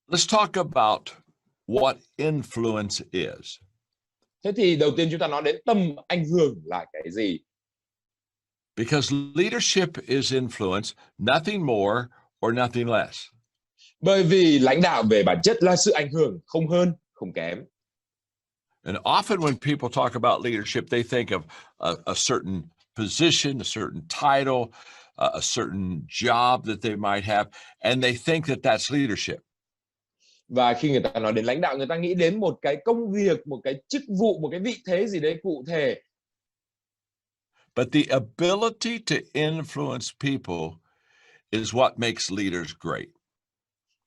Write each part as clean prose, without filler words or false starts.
Let's talk about what influence is. Thế thì đầu tiên chúng ta nói đến tầm ảnh hưởng là cái gì? Because leadership is influence, nothing more or nothing less. Bởi vì lãnh đạo về bản chất là sự ảnh hưởng, không hơn, không kém. And often when people talk about leadership, they think of a certain position, a certain title, a certain job that they might have, and they think that that's leadership. Và khi người ta nói đến lãnh đạo, người ta nghĩ đến một cái công việc, một cái chức vụ, một cái vị thế gì đấy cụ thể. But the ability to influence people is what makes leaders great.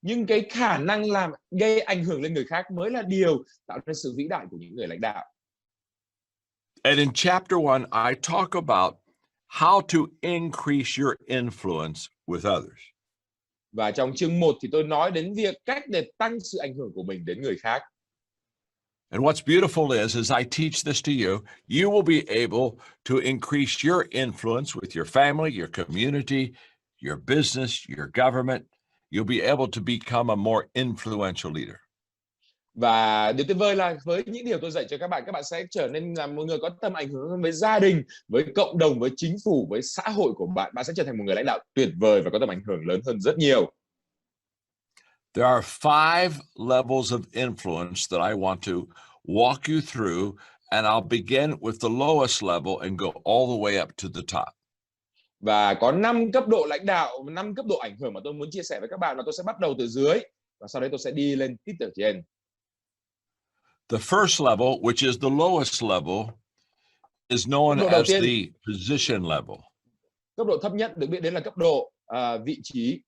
Nhưng cái khả năng làm gây ảnh hưởng lên người khác mới là điều tạo nên sự vĩ đại của những người lãnh đạo. And in chapter 1, I talk about how to increase your influence with others. Và trong chương 1 thì tôi nói đến việc cách để tăng sự ảnh hưởng của mình đến người khác. And what's beautiful is, as I teach this to you, you will be able to increase your influence with your family, your community, your business, your government. You'll be able to become a more influential leader. Và điều tuyệt vời là với những điều tôi dạy cho các bạn sẽ trở nên là một người có tầm ảnh hưởng hơn với gia đình, với cộng đồng, với chính phủ, với xã hội của bạn. Bạn sẽ trở thành một người lãnh đạo tuyệt vời và có tầm ảnh hưởng lớn hơn rất nhiều. There are 5 levels of influence that I want to walk you through, and I'll begin with the lowest level and go all the way up to the top. Và có 5 cấp độ lãnh đạo, 5 cấp độ ảnh hưởng mà tôi muốn chia sẻ với các bạn, và tôi sẽ bắt đầu từ dưới và sau đấy tôi sẽ đi lên tít ở trên. The first level, which is the lowest level, is known as the position level. Cấp độ thấp nhất được biết đến là cấp độ vị trí.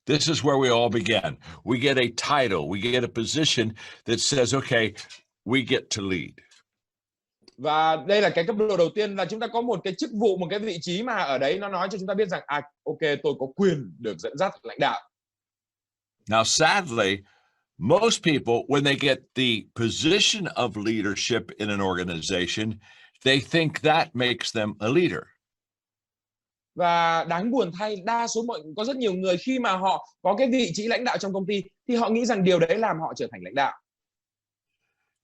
This is where we all begin. We get a title, we get a position that says, okay, we get to lead. Và đây là cái cấp độ đầu tiên, là chúng ta có một cái chức vụ, một cái vị trí mà ở đấy nó nói cho chúng ta biết rằng ok, tôi có quyền được dẫn dắt lãnh đạo. Now, sadly, most people, when they get the position of leadership in an organization, they think that makes them a leader. Và đáng buồn thay, có rất nhiều người khi mà họ có cái vị trí lãnh đạo trong công ty thì họ nghĩ rằng điều đấy làm họ trở thành lãnh đạo.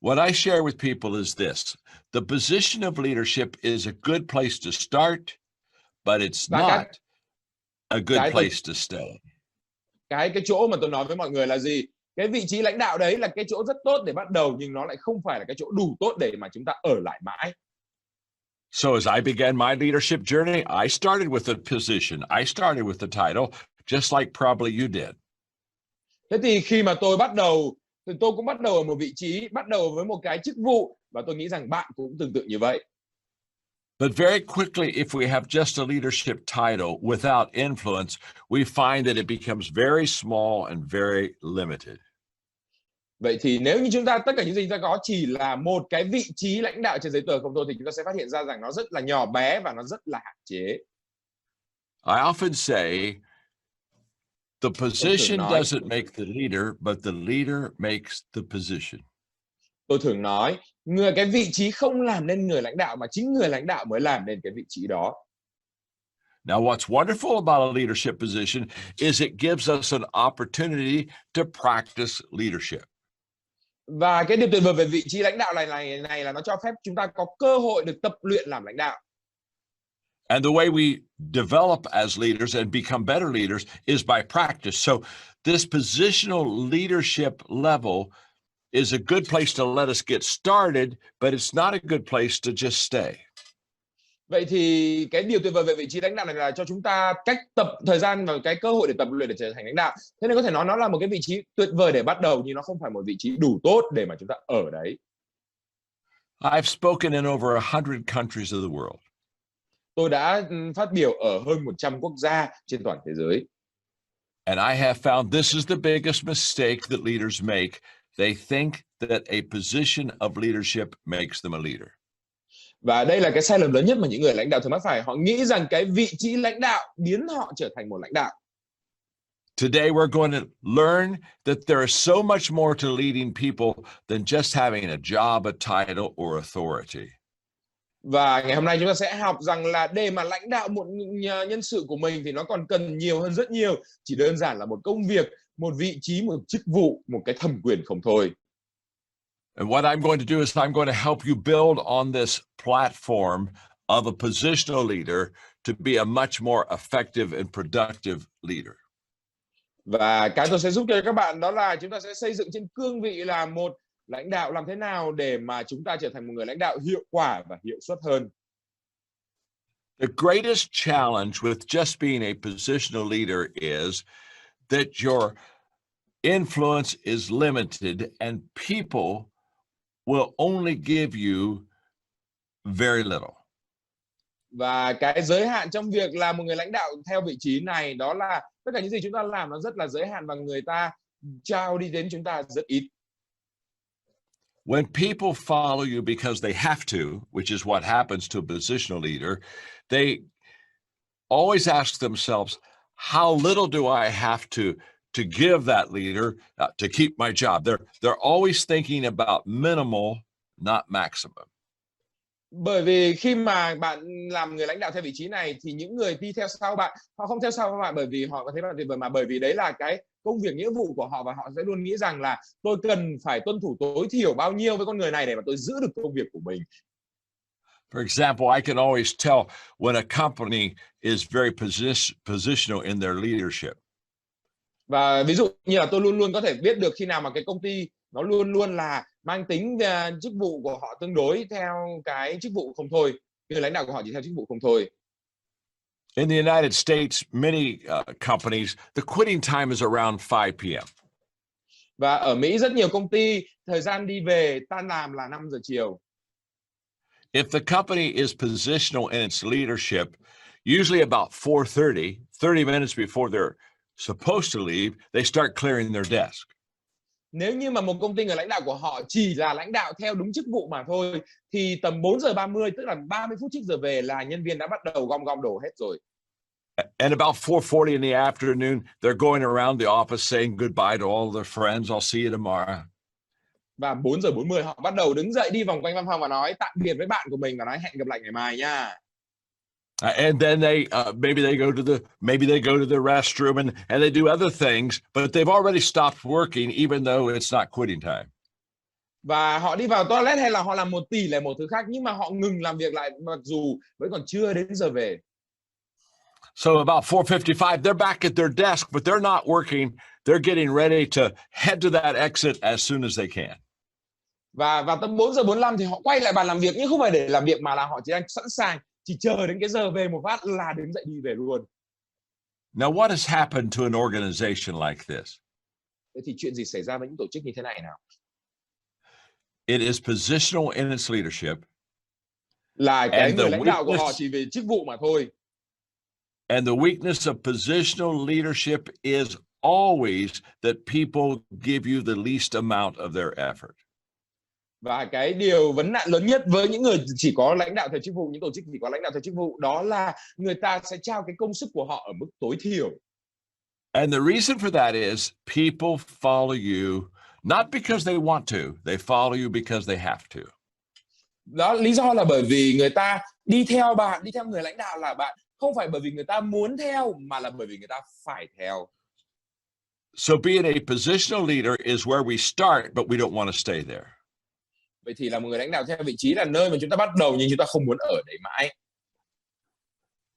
What I share with people is this: the position of leadership is a good place to start, but it's not a good place to stay. Cái chỗ mà tôi nói với mọi người là gì? Cái vị trí lãnh đạo đấy là cái chỗ rất tốt để bắt đầu, nhưng nó lại không phải là cái chỗ đủ tốt để mà chúng ta ở lại mãi. So as I began my leadership journey, I started with a position. I started with the title, just like probably you did. Thế thì khi mà tôi bắt đầu, thì tôi cũng bắt đầu ở một vị trí, bắt đầu với một cái chức vụ, và tôi nghĩ rằng bạn cũng tương tự như vậy. But very quickly, if we have just a leadership title without influence, we find that it becomes very small and very limited. Vậy thì nếu như tất cả những gì chúng ta có chỉ là một cái vị trí lãnh đạo trên giấy tờ không thôi, thì chúng ta sẽ phát hiện ra rằng nó rất là nhỏ bé và nó rất là hạn chế. I often say, the position doesn't make the leader, but the leader makes the position. Tôi thường nói, cái vị trí không làm nên người lãnh đạo, mà chính người lãnh đạo mới làm nên cái vị trí đó. Now, what's wonderful about a leadership position is it gives us an opportunity to practice leadership. Và cái điều tuyệt vời về vị trí lãnh đạo này là nó cho phép chúng ta có cơ hội được tập luyện làm lãnh đạo. And the way we develop as leaders and become better leaders is by practice. So this positional leadership level is a good place to let us get started, but it's not a good place to just stay. Vậy thì cái điều tuyệt vời về vị trí lãnh đạo này là cho chúng ta cách tập thời gian và cái cơ hội để tập luyện để trở thành lãnh đạo. Thế nên có thể nói nó là một cái vị trí tuyệt vời để bắt đầu, nhưng nó không phải một vị trí đủ tốt để mà chúng ta ở đấy. I've spoken in over 100 countries of the world. Tôi đã phát biểu ở hơn 100 quốc gia trên toàn thế giới. And I have found this is the biggest mistake that leaders make. They think that a position of leadership makes them a leader. Và đây là cái sai lầm lớn nhất mà những người lãnh đạo thường mắc phải. Họ nghĩ rằng cái vị trí lãnh đạo biến họ trở thành một lãnh đạo. Today we're going to learn that there is so much more to leading people than just having a job, a title, or authority. Và ngày hôm nay chúng ta sẽ học rằng là để mà lãnh đạo một nhân sự của mình thì nó còn cần nhiều hơn rất nhiều, chỉ đơn giản là một công việc, một vị trí, một chức vụ, một cái thẩm quyền không thôi. And what I'm going to do is I'm going to help you build on this platform of a positional leader to be a much more effective and productive leader. Và cái tôi sẽ giúp cho các bạn đó là chúng ta sẽ xây dựng trên cương vị là một lãnh đạo làm thế nào để mà chúng ta trở thành một người lãnh đạo hiệu quả và hiệu suất hơn. The greatest challenge with just being a positional leader is that your influence is limited and people will only give you very little. Và cái giới hạn trong việc là một người lãnh đạo theo vị trí này đó là tất cả những gì chúng ta làm nó rất là giới hạn và người ta trao đi đến chúng ta rất ít. When people follow you because they have to, which is what happens to a positional leader, they always ask themselves, how little do I have to give that leader to keep my job? They're always thinking about minimal, not maximum. Bởi vì khi mà bạn làm người lãnh đạo theo vị trí này thì những người đi theo sau bạn, họ không theo sau bạn bởi vì họ có thấy bạn tuyệt vời mà bởi vì đấy là cái công việc nghĩa vụ của họ và họ sẽ luôn nghĩ rằng là tôi cần phải tuân thủ tối thiểu bao nhiêu với con người này để mà tôi giữ được công việc của mình. For example, I can always tell when a company is very positional in their leadership. Và ví dụ như là tôi luôn luôn có thể biết được khi nào mà cái công ty nó luôn luôn là mang tính chức vụ của họ tương đối theo cái chức vụ không thôi, người lãnh đạo của họ chỉ theo chức vụ không thôi. In the United States, many companies, the quitting time is around 5 p.m. Và ở Mỹ rất nhiều công ty thời gian đi về tan làm là 5 giờ chiều. If the company is positional in its leadership, usually about 4:30, 30 minutes before they're supposed to leave, they start clearing their desk. Nếu như mà một công ty người lãnh đạo của họ chỉ là lãnh đạo theo đúng chức vụ mà thôi thì tầm 4 giờ 30 tức là 30 phút trước giờ về là nhân viên đã bắt đầu gom gom đồ hết rồi. And about 4:40 in the afternoon, they're going around the office saying goodbye to all their friends. I'll see you tomorrow. Và 4 giờ 40 họ bắt đầu đứng dậy đi vòng quanh văn phòng và nói tạm biệt với bạn của mình và nói hẹn gặp lại ngày mai nha. And then maybe they go to the restroom and they do other things, but they've already stopped working even though it's not quitting time. Và họ đi vào toilet hay là họ làm 1 thứ khác nhưng mà họ ngừng làm việc lại mặc dù vẫn còn chưa đến giờ về. So about 4:55, they're back at their desk, but they're not working. They're getting ready to head to that exit as soon as they can. Và vào tầm 4 giờ 45 thì họ quay lại bàn làm việc nhưng không phải để làm việc mà là họ chỉ đang sẵn sàng chỉ chờ đến cái giờ về một phát là đứng dậy đi về luôn. Now, what has happened to an organization like this? Thế thì chuyện gì xảy ra với những tổ chức như thế này nào? It is positional in its leadership. Là cái And người the lãnh đạo của họ weakness- chỉ về chức vụ mà thôi. And the weakness of positional leadership is always that people give you the least amount of their effort. Và cái điều vấn nạn lớn nhất với những người chỉ có lãnh đạo theo chức vụ, những tổ chức chỉ có lãnh đạo theo chức vụ đó là người ta sẽ trao cái công sức của họ ở mức tối thiểu. And the reason for that is people follow you not because they want to, they follow you because they have to. Đó, lý do là bởi vì người ta đi theo bạn, đi theo người lãnh đạo là bạn, không phải bởi vì người ta muốn theo mà là bởi vì người ta phải theo. So being a positional leader is where we start, but we don't want to stay there. Vậy thì là một người lãnh đạo theo vị trí là nơi mà chúng ta bắt đầu nhưng chúng ta không muốn ở đấy mãi.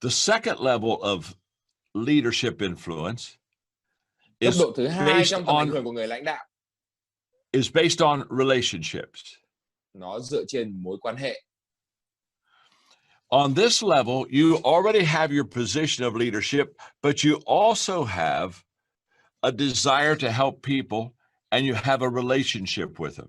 The second level of leadership influence Cấp is độ thứ hai based trong tầm ảnh on hưởng của người lãnh đạo, relationships. nó dựa trên mối quan hệ. On this level, you already have your position of leadership, but you also have a desire to help people and you have a relationship with them.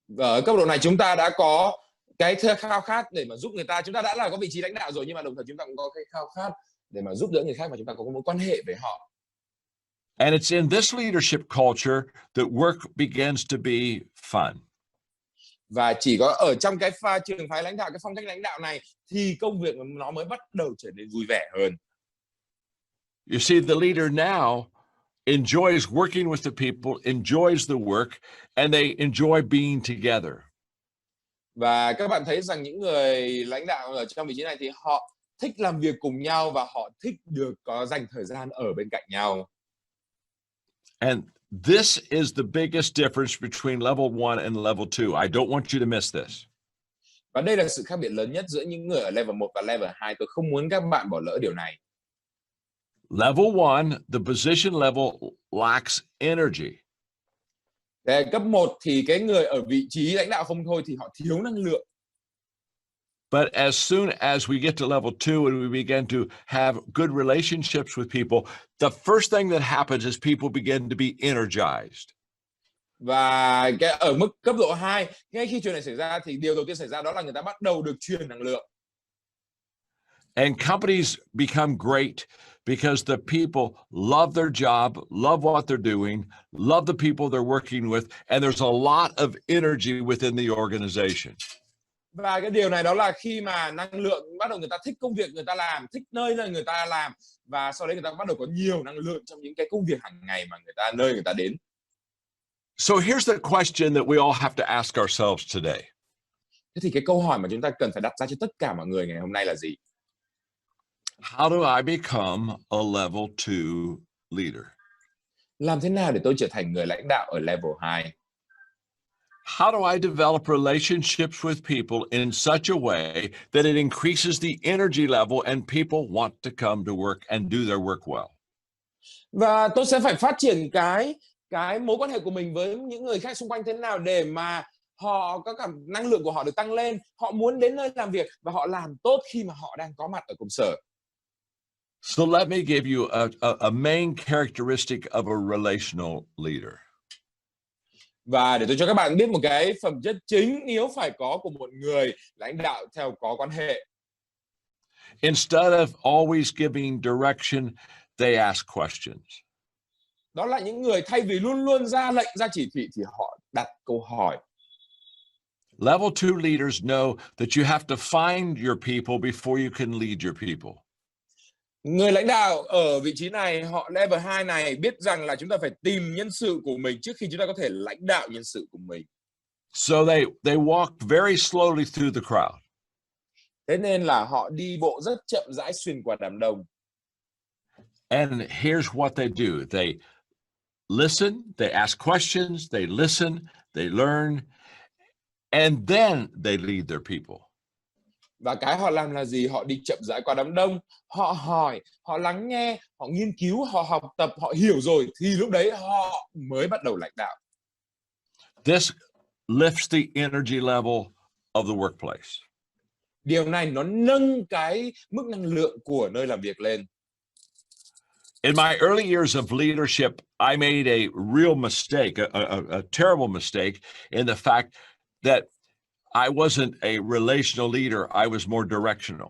Và ở cấp độ này chúng ta đã có cái khao khát để mà giúp người ta, chúng ta đã là có vị trí lãnh đạo rồi nhưng mà đồng thời chúng ta cũng có cái khao khát để mà giúp đỡ người khác và chúng ta có mối quan hệ với họ. And it's in this leadership culture that work begins to be fun. Và chỉ có ở trong cái trường phái lãnh đạo, cái phong cách lãnh đạo này thì công việc nó mới bắt đầu trở nên vui vẻ hơn. You see, the leader now enjoys working with the people, enjoys the work, and they enjoy being together. Và các bạn thấy rằng những người lãnh đạo ở trong vị trí này thì họ thích làm việc cùng nhau và họ thích được có dành thời gian ở bên cạnh nhau. And this is the biggest difference between level 1 and level 2. I don't want you to miss this. Và đây là sự khác biệt lớn nhất giữa những người ở level 1 và level 2. Tôi không muốn các bạn bỏ lỡ điều này. Level 1, the position level lacks energy. Để cấp 1 thì cái người ở vị trí lãnh đạo không thôi thì họ thiếu năng lượng. But as soon as we get to level 2 and we begin to have good relationships with people, the first thing that happens is people begin to be energized. Và cái ở mức cấp độ 2, ngay khi chuyện này xảy ra thì điều đầu tiên xảy ra đó là người ta bắt đầu được truyền năng lượng. And companies become great because the people love their job, love what they're doing, love the people they're working with, and there's a lot of energy within the organization. Và cái điều này đó là khi mà năng lượng bắt đầu người ta thích công việc người ta làm, thích nơi người ta làm và sau đấy người ta bắt đầu có nhiều năng lượng trong những cái công việc hàng ngày mà nơi người ta đến. So here's the question that we all have to ask ourselves today. Thế thì cái câu hỏi mà chúng ta cần phải đặt ra cho tất cả mọi người ngày hôm nay là gì? How do I become a level 2 leader? Làm thế nào để tôi trở thành người lãnh đạo ở level 2? How do I develop relationships with people in such a way that it increases the energy level and people want to come to work and do their work well? Và tôi sẽ phải phát triển cái mối quan hệ của mình với những người khác xung quanh thế nào để mà họ có năng lượng của họ được tăng lên, họ muốn đến nơi làm việc và họ làm tốt khi mà họ đang có mặt ở công sở. So let me give you a main characteristic of a relational leader. Và để tôi cho các bạn biết một cái phẩm chất chính nếu phải có của một người lãnh đạo theo có quan hệ. Instead of always giving direction, they ask questions. Đó là những người thay vì luôn luôn ra lệnh, ra chỉ thị thì họ đặt câu hỏi. Level 2 leaders know that you have to find your people before you can lead your people. Người lãnh đạo ở vị trí này, họ level 2 này biết rằng là chúng ta phải tìm nhân sự của mình trước khi chúng ta có thể lãnh đạo nhân sự của mình. So they walk very slowly through the crowd. Thế nên là họ đi bộ rất chậm rãi xuyên qua đám đông. And here's what they do. They listen, they ask questions, they listen, they learn, and then they lead their people. Và cái họ làm là gì? Họ đi chậm rãi qua đám đông, họ hỏi, họ lắng nghe, họ nghiên cứu, họ học tập, họ hiểu rồi thì lúc đấy họ mới bắt đầu lãnh đạo. This lifts the energy level of the workplace. Điều này nó nâng cái mức năng lượng của nơi làm việc lên. In my early years of leadership, I made a real mistake, a terrible mistake in the fact that I wasn't a relational leader. I was more directional.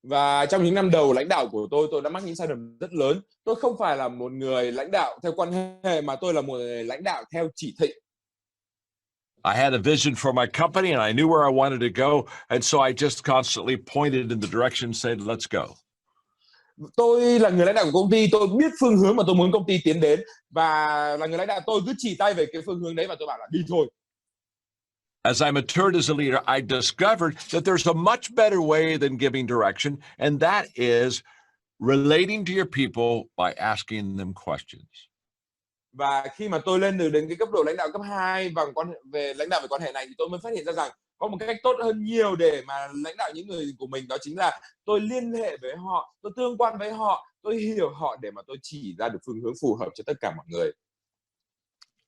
Và trong những năm đầu lãnh đạo của tôi đã mắc những sai lầm rất lớn. Tôi không phải là một người lãnh đạo theo quan hệ mà tôi là một người lãnh đạo theo chỉ thị. I had a vision for my company and I knew where I wanted to go. And so I just constantly pointed in the direction, said, let's go. Tôi là người lãnh đạo của công ty, tôi biết phương hướng mà tôi muốn công ty tiến đến. Và là người lãnh đạo tôi cứ chỉ tay về cái phương hướng đấy và tôi bảo là đi thôi. As I matured as a leader, I discovered that there's a much better way than giving direction, and that is relating to your people by asking them questions. Và khi mà tôi lên đến cái cấp độ lãnh đạo cấp 2 và lãnh đạo về quan hệ này thì tôi mới phát hiện ra rằng có một cách tốt hơn nhiều để mà lãnh đạo những người của mình, đó chính là tôi liên hệ với họ, tôi tương quan với họ, tôi hiểu họ để mà tôi chỉ ra được phương hướng phù hợp cho tất cả mọi người.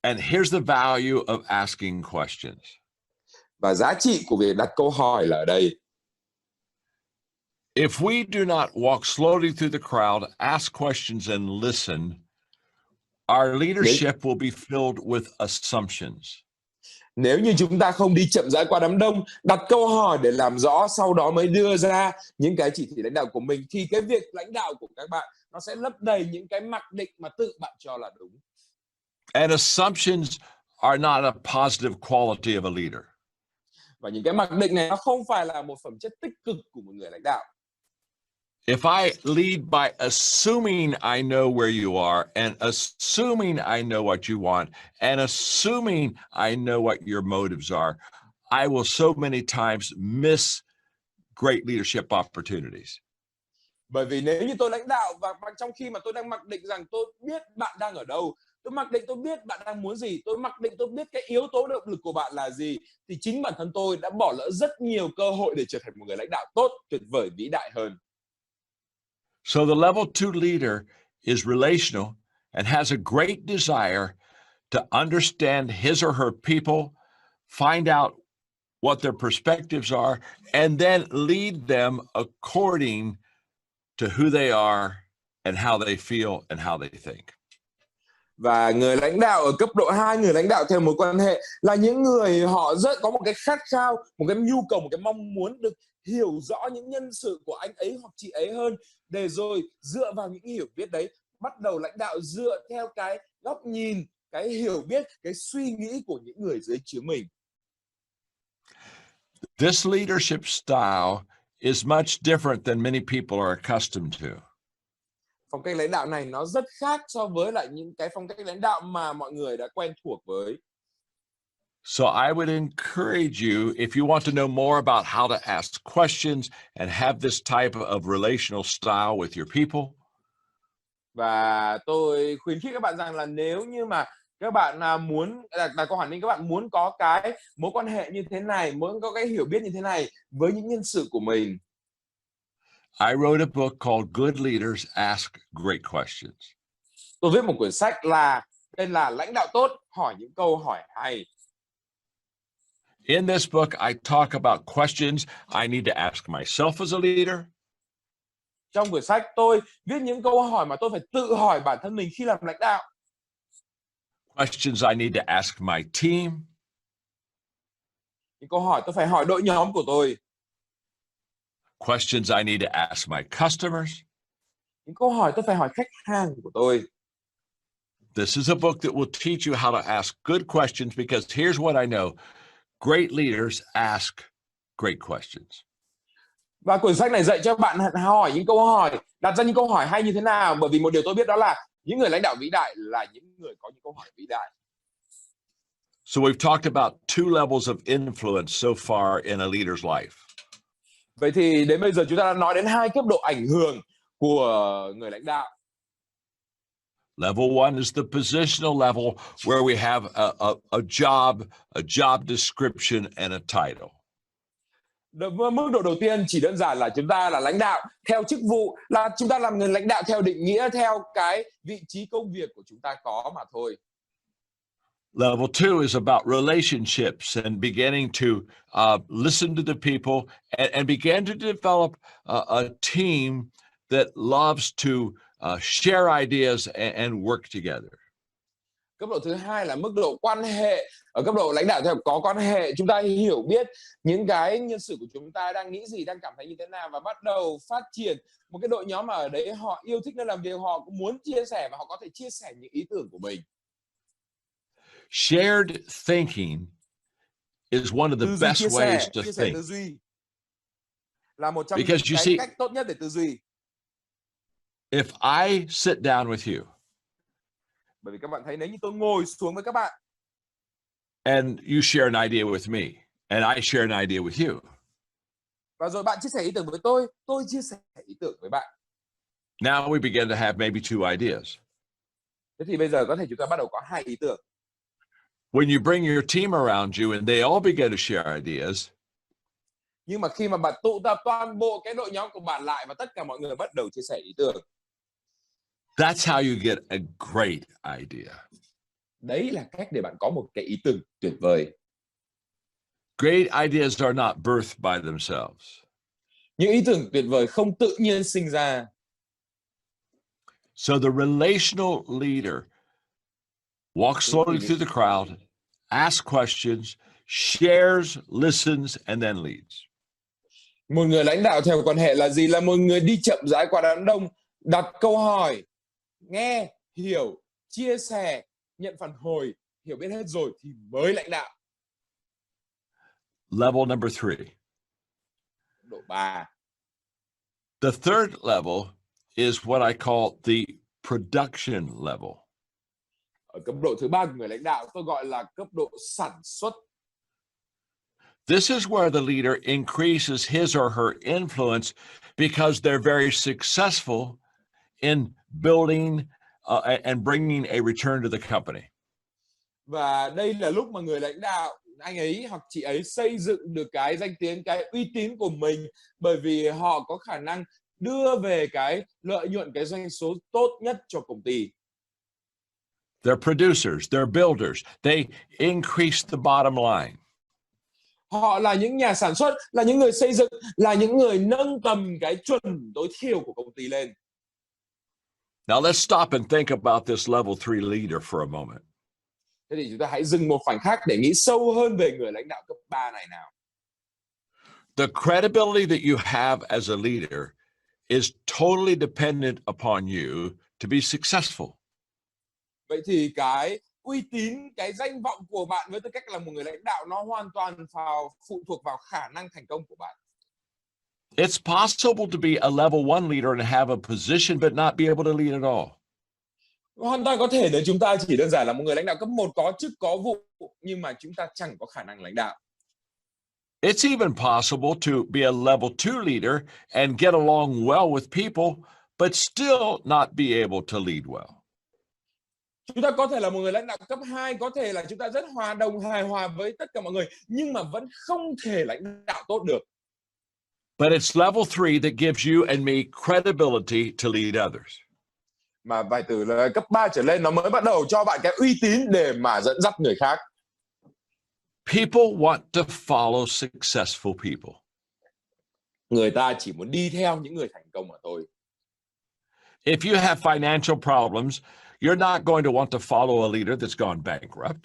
And here's the value of asking questions. Và giá trị của việc đặt câu hỏi là ở đây. If we do not walk slowly through the crowd, ask questions and listen, our leadership will be filled with assumptions. Nếu như chúng ta không đi chậm rãi qua đám đông, đặt câu hỏi để làm rõ, sau đó mới đưa ra những cái chỉ thị lãnh đạo của mình, thì cái việc lãnh đạo của các bạn nó sẽ lấp đầy những cái mặc định mà tự bạn cho là đúng. And assumptions are not a positive quality of a leader. Và những cái mặc định này nó không phải là một phẩm chất tích cực của một người lãnh đạo. If I lead by assuming I know where you are and assuming I know what you want and assuming I know what your motives are, I will so many times miss great leadership opportunities. Bởi vì nếu như tôi lãnh đạo và trong khi mà tôi đang mặc định rằng tôi biết bạn đang ở đâu, tôi mặc định tôi biết bạn đang muốn gì, tôi mặc định tôi biết cái yếu tố động lực của bạn là gì, thì chính bản thân tôi đã bỏ lỡ rất nhiều cơ hội để trở thành một người lãnh đạo tốt, tuyệt vời, vĩ đại hơn. So the level 2 leader is relational and has a great desire to understand his or her people, find out what their perspectives are, and then lead them according to who they are and how they feel and how they think. Và người lãnh đạo ở cấp độ 2, người lãnh đạo theo mối quan hệ là những người họ rất có một cái khát khao, một cái nhu cầu, một cái mong muốn được hiểu rõ những nhân sự của anh ấy hoặc chị ấy hơn, để rồi dựa vào những hiểu biết đấy bắt đầu lãnh đạo dựa theo cái góc nhìn, cái hiểu biết, cái suy nghĩ của những người dưới trướng mình. This leadership style is much different than many people are accustomed to. Phong cách lãnh đạo này nó rất khác so với lại những cái phong cách lãnh đạo mà mọi người đã quen thuộc với. So I would encourage you, if you want to know more about how to ask questions and have this type of relational style with your people, Và tôi khuyến khích các bạn rằng là nếu như mà các bạn muốn đặt câu hỏi nên các bạn muốn có cái mối quan hệ như thế này, muốn có cái hiểu biết như thế này với những nhân sự của mình. I wrote a book called Good Leaders Ask Great Questions. Tôi viết một quyển sách tên là Lãnh đạo tốt hỏi những câu hỏi hay. In this book, I talk about questions I need to ask myself as a leader, Trong quyển sách tôi viết những câu hỏi mà tôi phải tự hỏi bản thân mình khi làm lãnh đạo. questions I need to ask my team, Những câu hỏi tôi phải hỏi đội nhóm của tôi. questions I need to ask my customers. Những câu hỏi tôi phải hỏi khách hàng của tôi. This is a book that will teach you how to ask good questions because here's what I know. Great leaders ask great questions. Và quyển sách này dạy cho bạn hỏi những câu hỏi, đặt ra những câu hỏi hay như thế nào, bởi vì một điều tôi biết đó là những người lãnh đạo vĩ đại là những người có những câu hỏi vĩ đại. So we've talked about two levels of influence so far in a leader's life. Vậy thì đến bây giờ chúng ta đã nói đến 2 cấp độ ảnh hưởng của người lãnh đạo. Level 1 is the positional level where we have a job description and a title. Mức độ đầu tiên chỉ đơn giản là chúng ta là lãnh đạo theo chức vụ, là chúng ta làm người lãnh đạo theo định nghĩa, theo cái vị trí công việc của chúng ta có mà thôi. Level 2 is about relationships and beginning to listen to the people and begin to develop a team that loves to share ideas and work together. Cấp độ thứ hai là mức độ quan hệ. Ở cấp độ lãnh đạo theo có quan hệ, chúng ta hiểu biết những cái nhân sự của chúng ta đang nghĩ gì, đang cảm thấy như thế nào và bắt đầu phát triển một cái đội nhóm mà ở đấy họ yêu thích nơi làm việc, họ cũng muốn chia sẻ và họ có thể chia sẻ những ý tưởng của mình. Shared thinking is one of the best ways to chia sẻ think. tư duy là một trong Because những you cái see, cách tốt nhất để tư duy. if I sit down with you Bởi vì các bạn thấy nếu như tôi ngồi xuống với các bạn and you share an idea with me and I share an idea with you, và rồi bạn chia sẻ ý tưởng với tôi chia sẻ ý tưởng với bạn. now we begin to have maybe two ideas. Thế thì bây giờ có thể chúng ta bắt đầu có 2 ý tưởng. When you bring your team around you and they all begin to share ideas, Nhưng mà khi mà bạn tụ tập toàn bộ cái đội nhóm của bạn lại và tất cả mọi người bắt đầu chia sẻ ý tưởng, that's how you get a great idea. đấy là cách để bạn có một cái ý tưởng tuyệt vời. Great ideas are not birthed by themselves. Những ý tưởng tuyệt vời không tự nhiên sinh ra. So the relational leader walks slowly through the crowd, asks questions, shares, listens, and then leads. Một người lãnh đạo theo quan hệ là gì? Là một người đi chậm rãi qua đám đông, đặt câu hỏi, nghe, hiểu, chia sẻ, nhận phản hồi, hiểu biết hết rồi thì mới lãnh đạo. Level number 3. Độ 3. The third level is what I call the production level. Ở cấp độ thứ 3 của người lãnh đạo tôi gọi là cấp độ sản xuất. This is where the leader increases his or her influence because they're very successful in building and bringing a return to the company. Và đây là lúc mà người lãnh đạo, anh ấy hoặc chị ấy xây dựng được cái danh tiếng, cái uy tín của mình, bởi vì họ có khả năng đưa về cái lợi nhuận, cái doanh số tốt nhất cho công ty. They're producers, they're builders. They increase the bottom line. Họ là những nhà sản xuất, là những người xây dựng, là những người nâng tầm cái chuẩn tối thiểu của công ty lên. Now let's stop and think about this level 3 leader for a moment. Thế thì chúng ta hãy dừng một khoảnh khắc để nghĩ sâu hơn về người lãnh đạo cấp 3 này nào. The credibility that you have as a leader is totally dependent upon you to be successful. Vậy thì cái uy tín, cái danh vọng của bạn với tư cách là một người lãnh đạo nó hoàn toàn phụ thuộc vào khả năng thành công của bạn. It's possible to be a level 1 leader and have a position but not be able to lead at all. Hoàn toàn có thể nếu chúng ta chỉ đơn giản là một người lãnh đạo cấp 1 có chức có vụ nhưng mà chúng ta chẳng có khả năng lãnh đạo. It's even possible to be a level 2 leader and get along well with people but still not be able to lead well. Chúng ta có thể là một người lãnh đạo cấp 2, có thể là chúng ta rất hòa đồng, hài hòa với tất cả mọi người nhưng mà vẫn không thể lãnh đạo tốt được. But it's level 3 that gives you and me credibility to lead others. Mà bài từ là cấp 3 trở lên nó mới bắt đầu cho bạn cái uy tín để mà dẫn dắt người khác. People want to follow successful people. Người ta chỉ muốn đi theo những người thành công mà thôi. If you have financial problems, you're not going to want to follow a leader that's gone bankrupt.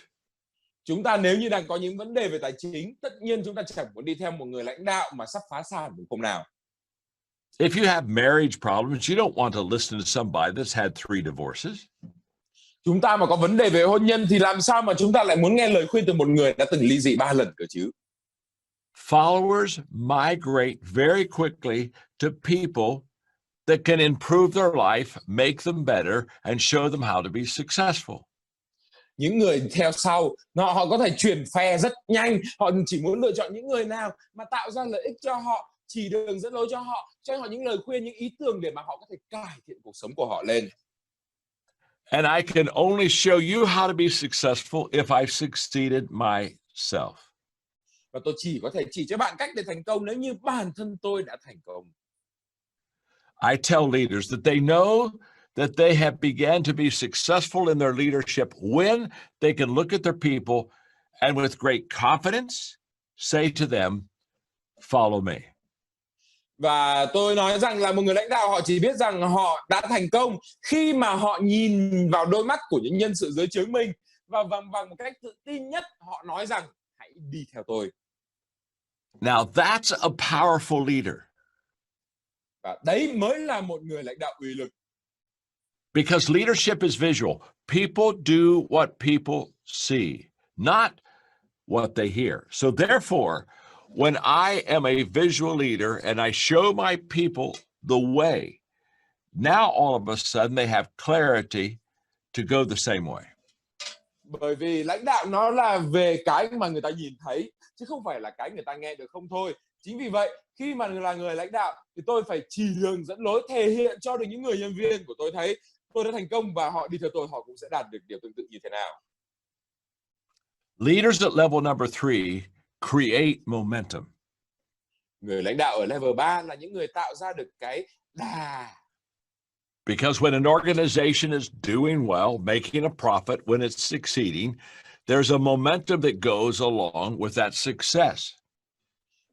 Chúng ta nếu như đang có những vấn đề về tài chính, tất nhiên chúng ta chẳng muốn đi theo một người lãnh đạo mà sắp phá sản đúng không nào? If you have marriage problems, you don't want to listen to somebody that's had 3 divorces. Chúng ta mà có vấn đề về hôn nhân thì làm sao mà chúng ta lại muốn nghe lời khuyên từ một người đã từng ly dị 3 lần cơ chứ? Followers migrate very quickly to people that can improve their life, make them better, and show them how to be successful. Những người theo sau, họ có thể chuyển phe rất nhanh, họ chỉ muốn lựa chọn những người nào mà tạo ra lợi ích cho họ, chỉ đường dẫn lối cho họ những lời khuyên, những ý tưởng để mà họ có thể cải thiện cuộc sống của họ lên. And I can only show you how to be successful if I've succeeded myself. Và tôi chỉ có thể chỉ cho bạn cách để thành công nếu như bản thân tôi đã thành công. I tell leaders that they know that they have began to be successful in their leadership when they can look at their people and with great confidence say to them, follow me. Và tôi nói rằng là một người lãnh đạo họ chỉ biết rằng họ đã thành công khi mà họ nhìn vào đôi mắt của những nhân sự dưới trướng mình và bằng một cách tự tin nhất họ nói rằng hãy đi theo tôi. Now that's a powerful leader. Và đấy mới là một người lãnh đạo uy lực. Because leadership is visual. People do what people see, not what they hear. So therefore, when I am a visual leader and I show my people the way, now all of a sudden they have clarity to go the same way. Bởi vì lãnh đạo nó là về cái mà người ta nhìn thấy, chứ không phải là cái người ta nghe được không thôi. Chính vì vậy, khi mà là người lãnh đạo thì tôi phải chỉ đường dẫn lối, thể hiện cho được những người nhân viên của tôi thấy tôi đã thành công và họ đi theo tôi, họ cũng sẽ đạt được điều tương tự như thế nào. Leaders at level number 3 create momentum. Người lãnh đạo ở level 3 là những người tạo ra được cái đà. Because when an organization is doing well, making a profit, when it's succeeding, there's a momentum that goes along with that success.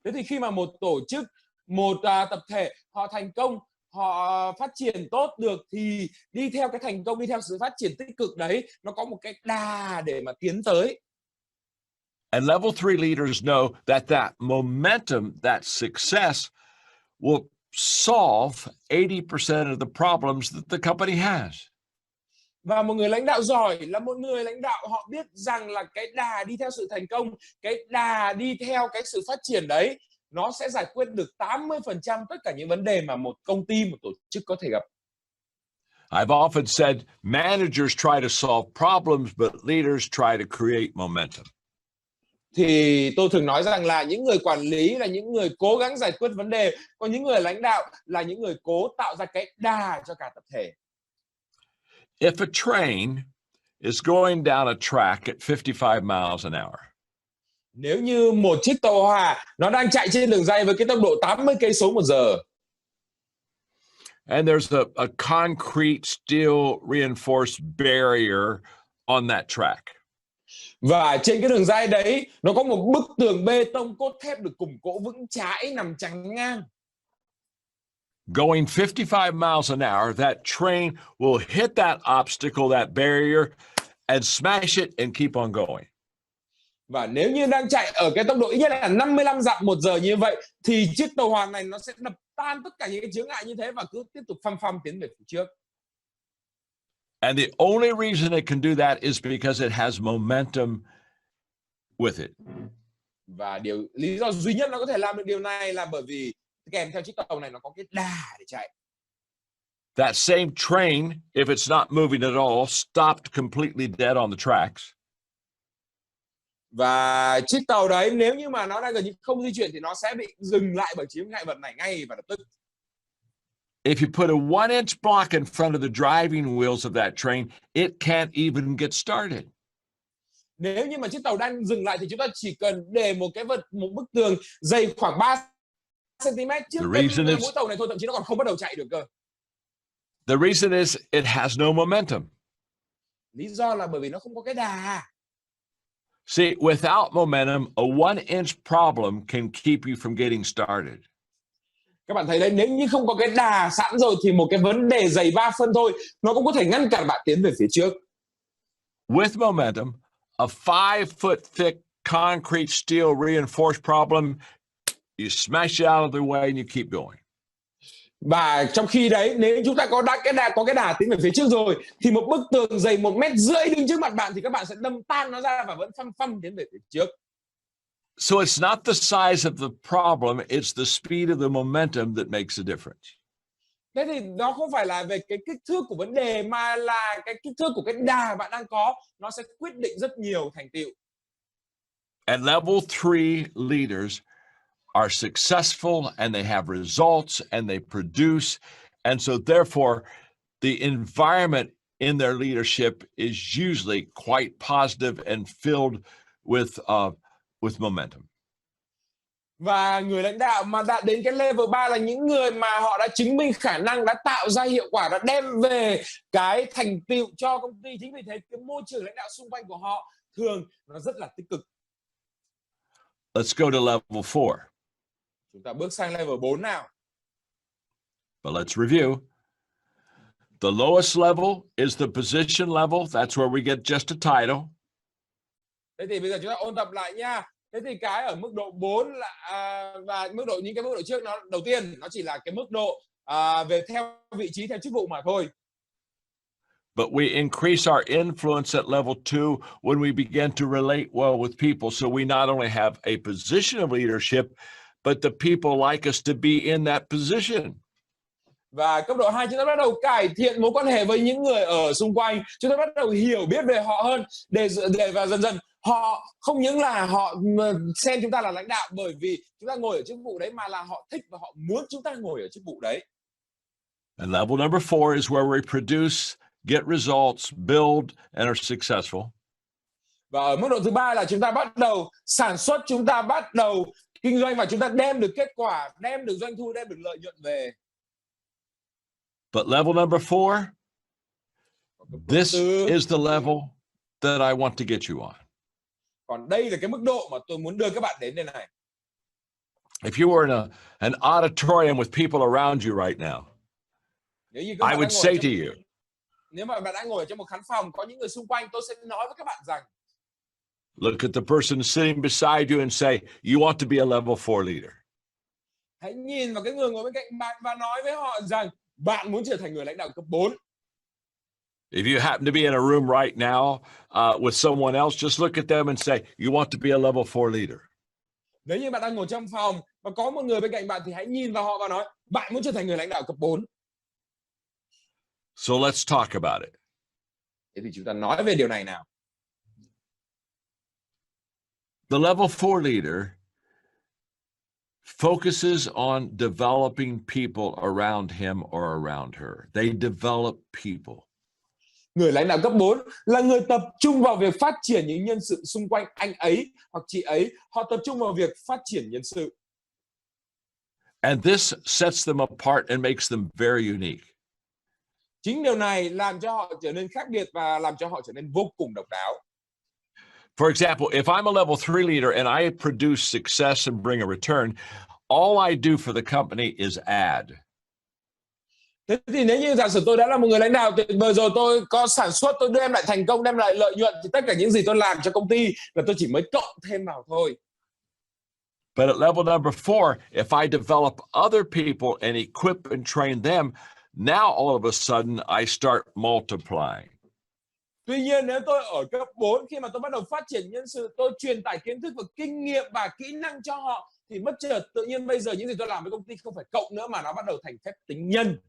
Thế thì khi mà một tổ chức, một tập thể họ thành công, họ phát triển tốt được thì đi theo cái thành công, đi theo sự phát triển tích cực đấy, nó có một cái đà để mà tiến tới. And level 3 leaders know that momentum, that success will solve 80% of the problems that the company has. Và một người lãnh đạo giỏi là một người lãnh đạo họ biết rằng là cái đà đi theo sự thành công, cái đà đi theo cái sự phát triển đấy, nó sẽ giải quyết được 80% tất cả những vấn đề mà một công ty, một tổ chức có thể gặp. I've often said managers try to solve problems, but leaders try to create momentum. thì tôi thường nói rằng là những người quản lý là những người cố gắng giải quyết vấn đề, còn những người lãnh đạo là những người cố tạo ra cái đà cho cả tập thể. If a train is going down a track at 55 miles an hour, Nếu như một chiếc tàu hỏa nó đang chạy trên đường ray với cái tốc độ 80 cây số một giờ, and there's a concrete steel reinforced barrier on that track, và trên cái đường ray đấy nó có một bức tường bê tông cốt thép được củng cố vững chãi nằm chắn ngang. going 55 miles an hour, that train will hit that obstacle, that barrier, and smash it and keep on going. Và nếu như đang chạy ở cái tốc độ ít nhất là 55 dặm một giờ như vậy thì chiếc tàu hỏa này nó sẽ đập tan tất cả những cái chướng ngại như thế và cứ tiếp tục phăm phăm tiến về phía trước. And the only reason it can do that is because it has momentum with it. Và lý do duy nhất nó có thể làm được điều này là bởi vì kèm theo chiếc tàu này nó có cái đà để chạy. That same train, if it's not moving at all, stopped completely dead on the tracks. Và chiếc tàu đấy nếu như mà nó đang gần như không di chuyển thì nó sẽ bị dừng lại bởi chướng ngại vật này ngay và lập tức. If you put a 1-inch block in front of the driving wheels of that train, it can't even get started. Nếu như mà chiếc tàu đang dừng lại thì chúng ta chỉ cần để một bức tường dày khoảng 3 cm trước bên mũi tàu này thôi, thậm chí nó còn không bắt đầu chạy được cơ. The reason is it has no momentum. Lý do là bởi vì nó không có cái đà. See, without momentum, a 1-inch problem can keep you from getting started. Các bạn thấy đấy, nếu như không có cái đà sẵn rồi thì một cái vấn đề dày 3 phân thôi nó cũng có thể ngăn cản bạn tiến về phía trước. With momentum, a 5-foot thick concrete steel reinforced problem, you smash it out of the way and you keep going. Và trong khi đấy, nếu chúng ta có cái đà tiến về phía trước rồi thì một bức tường dày 1,5 mét đứng trước mặt bạn thì các bạn sẽ đâm tan nó ra và vẫn phăm phăm tiến về phía trước. So it's not the size of the problem, it's the speed of the momentum that makes a difference. Thế thì nó không phải là về cái kích thước của vấn đề mà là cái kích thước của cái đà bạn đang có, nó sẽ quyết định rất nhiều thành tựu. At level 3, leaders are successful and they have results and they produce. And so therefore, the environment in their leadership is usually quite positive and filled with momentum. Và người lãnh đạo mà đạt đến cái level 3 là những người mà họ đã chứng minh khả năng, đã tạo ra hiệu quả, đã đem về cái thành tựu cho công ty. Chính vì thế cái môi trường lãnh đạo xung quanh của họ thường nó rất là tích cực. Let's go to level 4. Chúng ta bước sang level 4 nào. But let's review. The lowest level is the position level. That's where we get just a title. Thế thì bây giờ chúng ta ôn tập lại nha. Thế thì cái ở mức độ 4 là và những cái mức độ trước nó đầu tiên nó chỉ là cái mức độ về theo vị trí, theo chức vụ mà thôi. But we increase our influence at level 2 when we begin to relate well with people. So we not only have a position of leadership, but the people like us to be in that position. Và cấp độ 2 chúng ta bắt đầu cải thiện mối quan hệ với những người ở xung quanh. Chúng ta bắt đầu hiểu biết về họ hơn để và dần dần họ không những là họ xem chúng ta là lãnh đạo bởi vì chúng ta ngồi ở chức vụ đấy, mà là họ thích và họ muốn chúng ta ngồi ở chức vụ đấy. And level number 4 is where we produce, get results, build, and are successful. Và ở mức độ thứ 3 là chúng ta bắt đầu sản xuất, chúng ta bắt đầu kinh doanh và chúng ta đem được kết quả, đem được doanh thu, đem được lợi nhuận về. But level number 4, this is the level that I want to get you on. Còn đây là cái mức độ mà tôi muốn đưa các bạn đến đây này. If you were in an auditorium with people around you right now, I would say to you, nếu mà bạn đang ngồi ở trong một khán phòng có những người xung quanh, tôi sẽ nói với các bạn rằng, look at the person sitting beside you and say, you want to be a level 4 leader. Hãy nhìn vào cái người ngồi bên cạnh bạn và nói với họ rằng bạn muốn trở thành người lãnh đạo cấp 4. If you happen to be in a room right now with someone else, just look at them and say, you want to be a level 4 leader. Nếu như bạn đang ngồi trong phòng và có một người bên cạnh bạn thì hãy nhìn vào họ và nói, bạn muốn trở thành người lãnh đạo cấp 4. So let's talk about it. Thế thì chúng ta nói về điều này nào. The level 4 leader focuses on developing people around him or around her. They develop people. Người lãnh đạo cấp 4 là người tập trung vào việc phát triển những nhân sự xung quanh anh ấy hoặc chị ấy. Họ tập trung vào việc phát triển nhân sự. And this sets them apart and makes them very unique. Chính điều này làm cho họ trở nên khác biệt và làm cho họ trở nên vô cùng độc đáo. For example, if I'm a level 3 leader and I produce success and bring a return, all I do for the company is add. Thế thì nếu như giả sử tôi đã là một người lãnh đạo tuyệt vời rồi, tôi có sản xuất, tôi đem lại thành công, đem lại lợi nhuận, thì tất cả những gì tôi làm cho công ty là tôi chỉ mới cộng thêm vào thôi. But at level number 4, if I develop other people and equip and train them, now all of a sudden I start multiplying. Tuy nhiên nếu tôi ở cấp 4, khi mà tôi bắt đầu phát triển nhân sự, tôi truyền tải kiến thức và kinh nghiệm và kỹ năng cho họ, thì bất chợt tự nhiên bây giờ những gì tôi làm với công ty không phải cộng nữa mà nó bắt đầu thành phép tính nhân.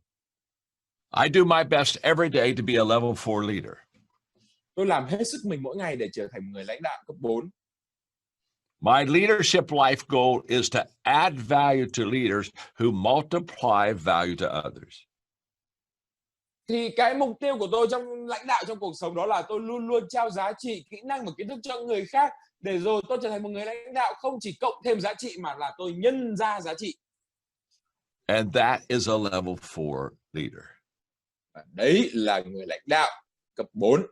I do my best every day to be a level 4 leader. Tôi làm hết sức mình mỗi ngày để trở thành một người lãnh đạo cấp 4. My leadership life goal is to add value to leaders who multiply value to others. Thì cái mục tiêu của tôi trong lãnh đạo trong cuộc sống đó là tôi luôn luôn trao giá trị, kỹ năng và kiến thức cho người khác, để rồi tôi trở thành một người lãnh đạo không chỉ cộng thêm giá trị mà là tôi nhân ra giá trị. And that is a level 4 leader. Và đấy là người lãnh đạo cấp 4.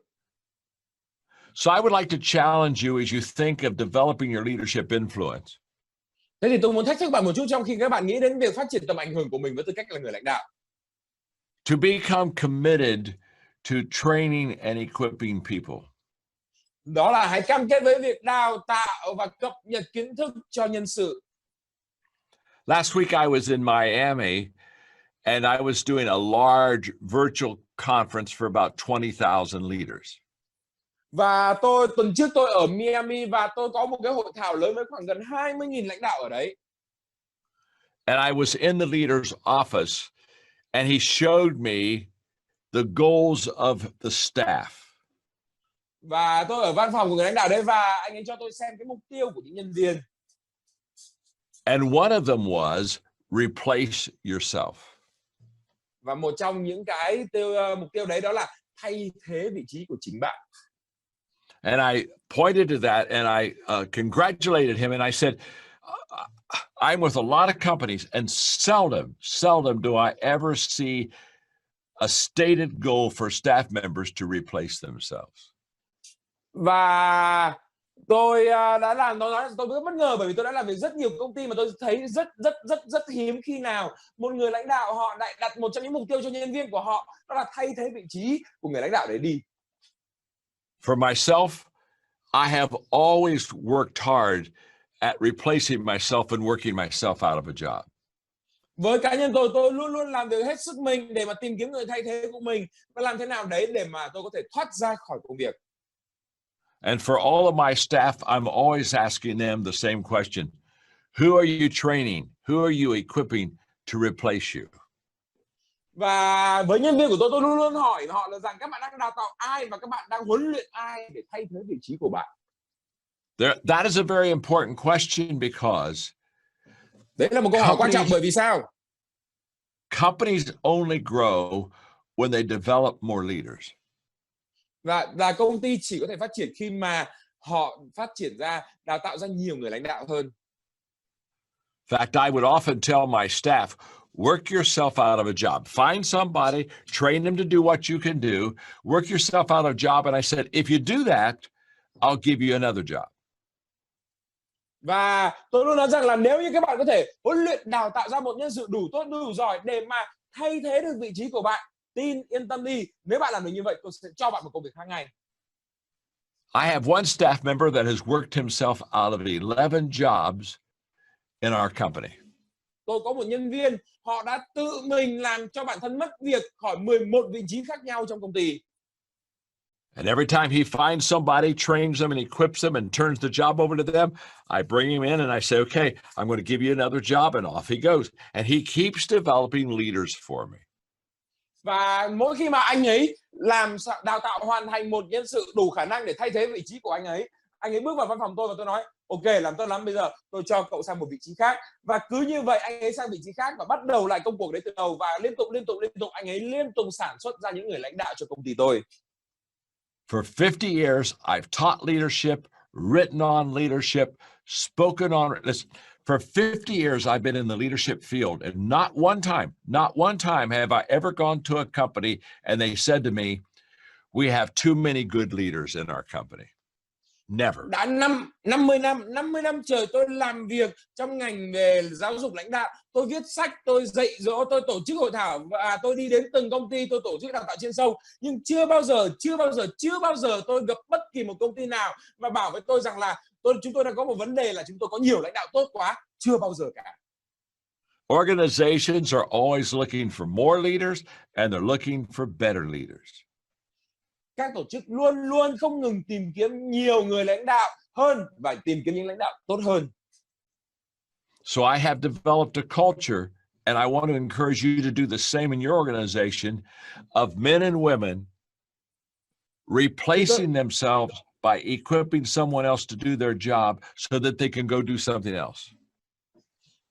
So I would like to challenge you as you think of developing your leadership influence. Thế thì tôi muốn thách thức bạn một chút trong khi các bạn nghĩ đến việc phát triển tầm ảnh hưởng của mình với tư cách là người lãnh đạo. To become committed to training and equipping people. Đó là hãy cam kết với việc đào tạo và cập nhật kiến thức cho nhân sự. Last week I was in Miami and I was doing a large virtual conference for about 20,000 leaders. Và tuần trước tôi ở Miami và tôi có một cái hội thảo lớn với khoảng gần 20.000 lãnh đạo ở đấy. And I was in the leader's office and he showed me the goals of the staff. Và tôi ở văn phòng của người lãnh đạo đấy và anh ấy cho tôi xem cái mục tiêu của những nhân viên. And one of them was replace yourself. Và một trong những cái mục tiêu đấy đó là thay thế vị trí của chính bạn. And I pointed to that and I congratulated him and I said, I'm with a lot of companies and seldom do I ever see a stated goal for staff members to replace themselves. Và tôi đã làm tôi rất bất ngờ bởi vì tôi đã làm việc rất nhiều công ty mà tôi thấy rất hiếm khi nào một người lãnh đạo họ lại đặt một trong những mục tiêu cho nhân viên của họ đó là thay thế vị trí của người lãnh đạo đấy đi. For myself, I have always worked hard at replacing myself and working myself out of a job. Với cá nhân tôi luôn luôn làm việc hết sức mình để mà tìm kiếm người thay thế của mình và làm thế nào đấy để mà tôi có thể thoát ra khỏi công việc. And for all of my staff, I'm always asking them the same question. Who are you training? Who are you equipping to replace you? Và với nhân viên của tôi luôn luôn hỏi họ là rằng các bạn đang đào tạo ai và các bạn đang huấn luyện ai để thay thế vị trí của bạn. That is a very important question because đấy là một câu hỏi quan trọng bởi vì sao? Companies only grow when they develop more leaders. Và công ty chỉ có thể phát triển khi mà họ phát triển ra, đào tạo ra nhiều người lãnh đạo hơn. In fact, I would often tell my staff, work yourself out of a job. Find somebody, train them to do what you can do, work yourself out of a job. And I said, if you do that, I'll give you another job. Và tôi luôn nói rằng là nếu như các bạn có thể huấn luyện đào tạo ra một nhân sự đủ tốt, đủ giỏi để mà thay thế được vị trí của bạn, yên tâm đi, nếu bạn làm được như vậy, tôi sẽ cho bạn một công việc khác ngay. I have one staff member that has worked himself out of 11 jobs in our company. Tôi có một nhân viên, họ đã tự mình làm cho bản thân mất việc khỏi 11 vị trí khác nhau trong công ty. And every time he finds somebody, trains them and equips them and turns the job over to them, I bring him in and I say, okay, I'm going to give you another job, and off he goes. And he keeps developing leaders for me. Và mỗi khi mà anh ấy đào tạo hoàn thành một nhân sự đủ khả năng để thay thế vị trí của anh ấy Anh ấy bước vào văn phòng tôi và tôi nói ok, làm tốt lắm, bây giờ tôi cho cậu sang một vị trí khác. Và cứ như vậy anh ấy sang vị trí khác và bắt đầu lại công cuộc đấy từ đầu, và liên tục anh ấy liên tục sản xuất ra những người lãnh đạo cho công ty tôi. For 50 years, I've taught leadership, written on leadership, spoken on. Listen, for 50 years, I've been in the leadership field, and not one time have I ever gone to a company and they said to me, "We have too many good leaders in our company." Never. Đã 50 năm trời tôi làm việc trong ngành về giáo dục lãnh đạo. Tôi viết sách, tôi dạy dỗ, tôi tổ chức hội thảo và tôi đi đến từng công ty, tôi tổ chức đào tạo chuyên sâu. Nhưng chưa bao giờ tôi gặp bất kỳ một công ty nào mà bảo với tôi rằng là chúng tôi đang có một vấn đề là chúng tôi có nhiều lãnh đạo tốt quá. Chưa bao giờ cả. Organizations are always looking for more leaders, and they're looking for better leaders. Các tổ chức luôn luôn không ngừng tìm kiếm nhiều người lãnh đạo hơn và tìm kiếm những lãnh đạo tốt hơn. So I have developed a culture, and I want to encourage you to do the same in your organization, of men and women replacing themselves by equipping someone else to do their job so that they can go do something else.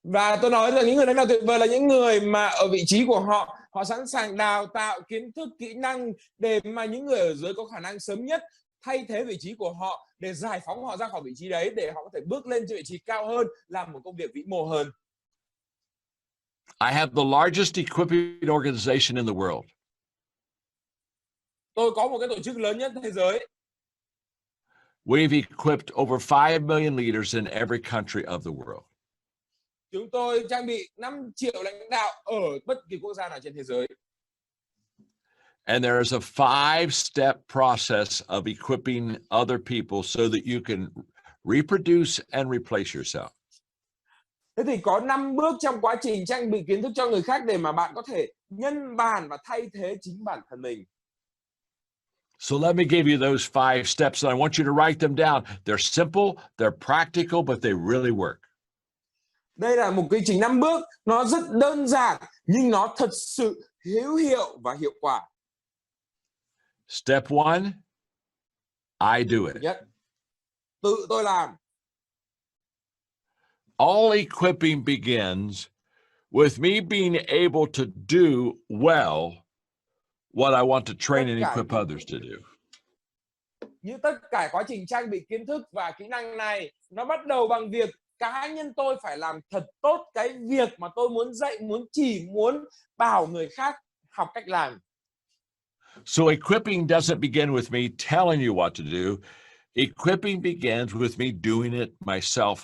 Và tôi nói là những người lãnh đạo tuyệt vời là những người mà ở vị trí của họ sẵn sàng đào tạo kiến thức, kỹ năng để mà những người ở dưới có khả năng sớm nhất thay thế vị trí của họ, để giải phóng họ ra khỏi vị trí đấy, để họ có thể bước lên cho vị trí cao hơn, làm một công việc vĩ mô hơn. I have the largest equipping organization in the world. Tôi có một cái tổ chức lớn nhất thế giới. We've equipped over 5 million leaders in every country of the world. Chúng tôi trang bị 5 triệu lãnh đạo ở bất kỳ quốc gia nào trên thế giới. And there is a 5-step process of equipping other people so that you can reproduce and replace yourself. Thế thì có 5 bước trong quá trình trang bị kiến thức cho người khác để mà bạn có thể nhân bản và thay thế chính bản thân mình. So let me give you those 5 steps, and I want you to write them down. They're simple, they're practical, but they really work. Đây là một quy trình 5 bước, nó rất đơn giản nhưng nó thật sự hữu hiệu và hiệu quả. Step 1, I do it. Nhất, tự tôi làm. All equipping begins with me being able to do well what I want to train and equip others to do. Như tất cả quá trình trang bị kiến thức và kỹ năng này, nó bắt đầu bằng việc cá nhân tôi phải làm thật tốt cái việc mà tôi muốn dạy, muốn bảo người khác học cách làm. So equipping doesn't begin with me telling you what to do. Equipping begins with me doing it myself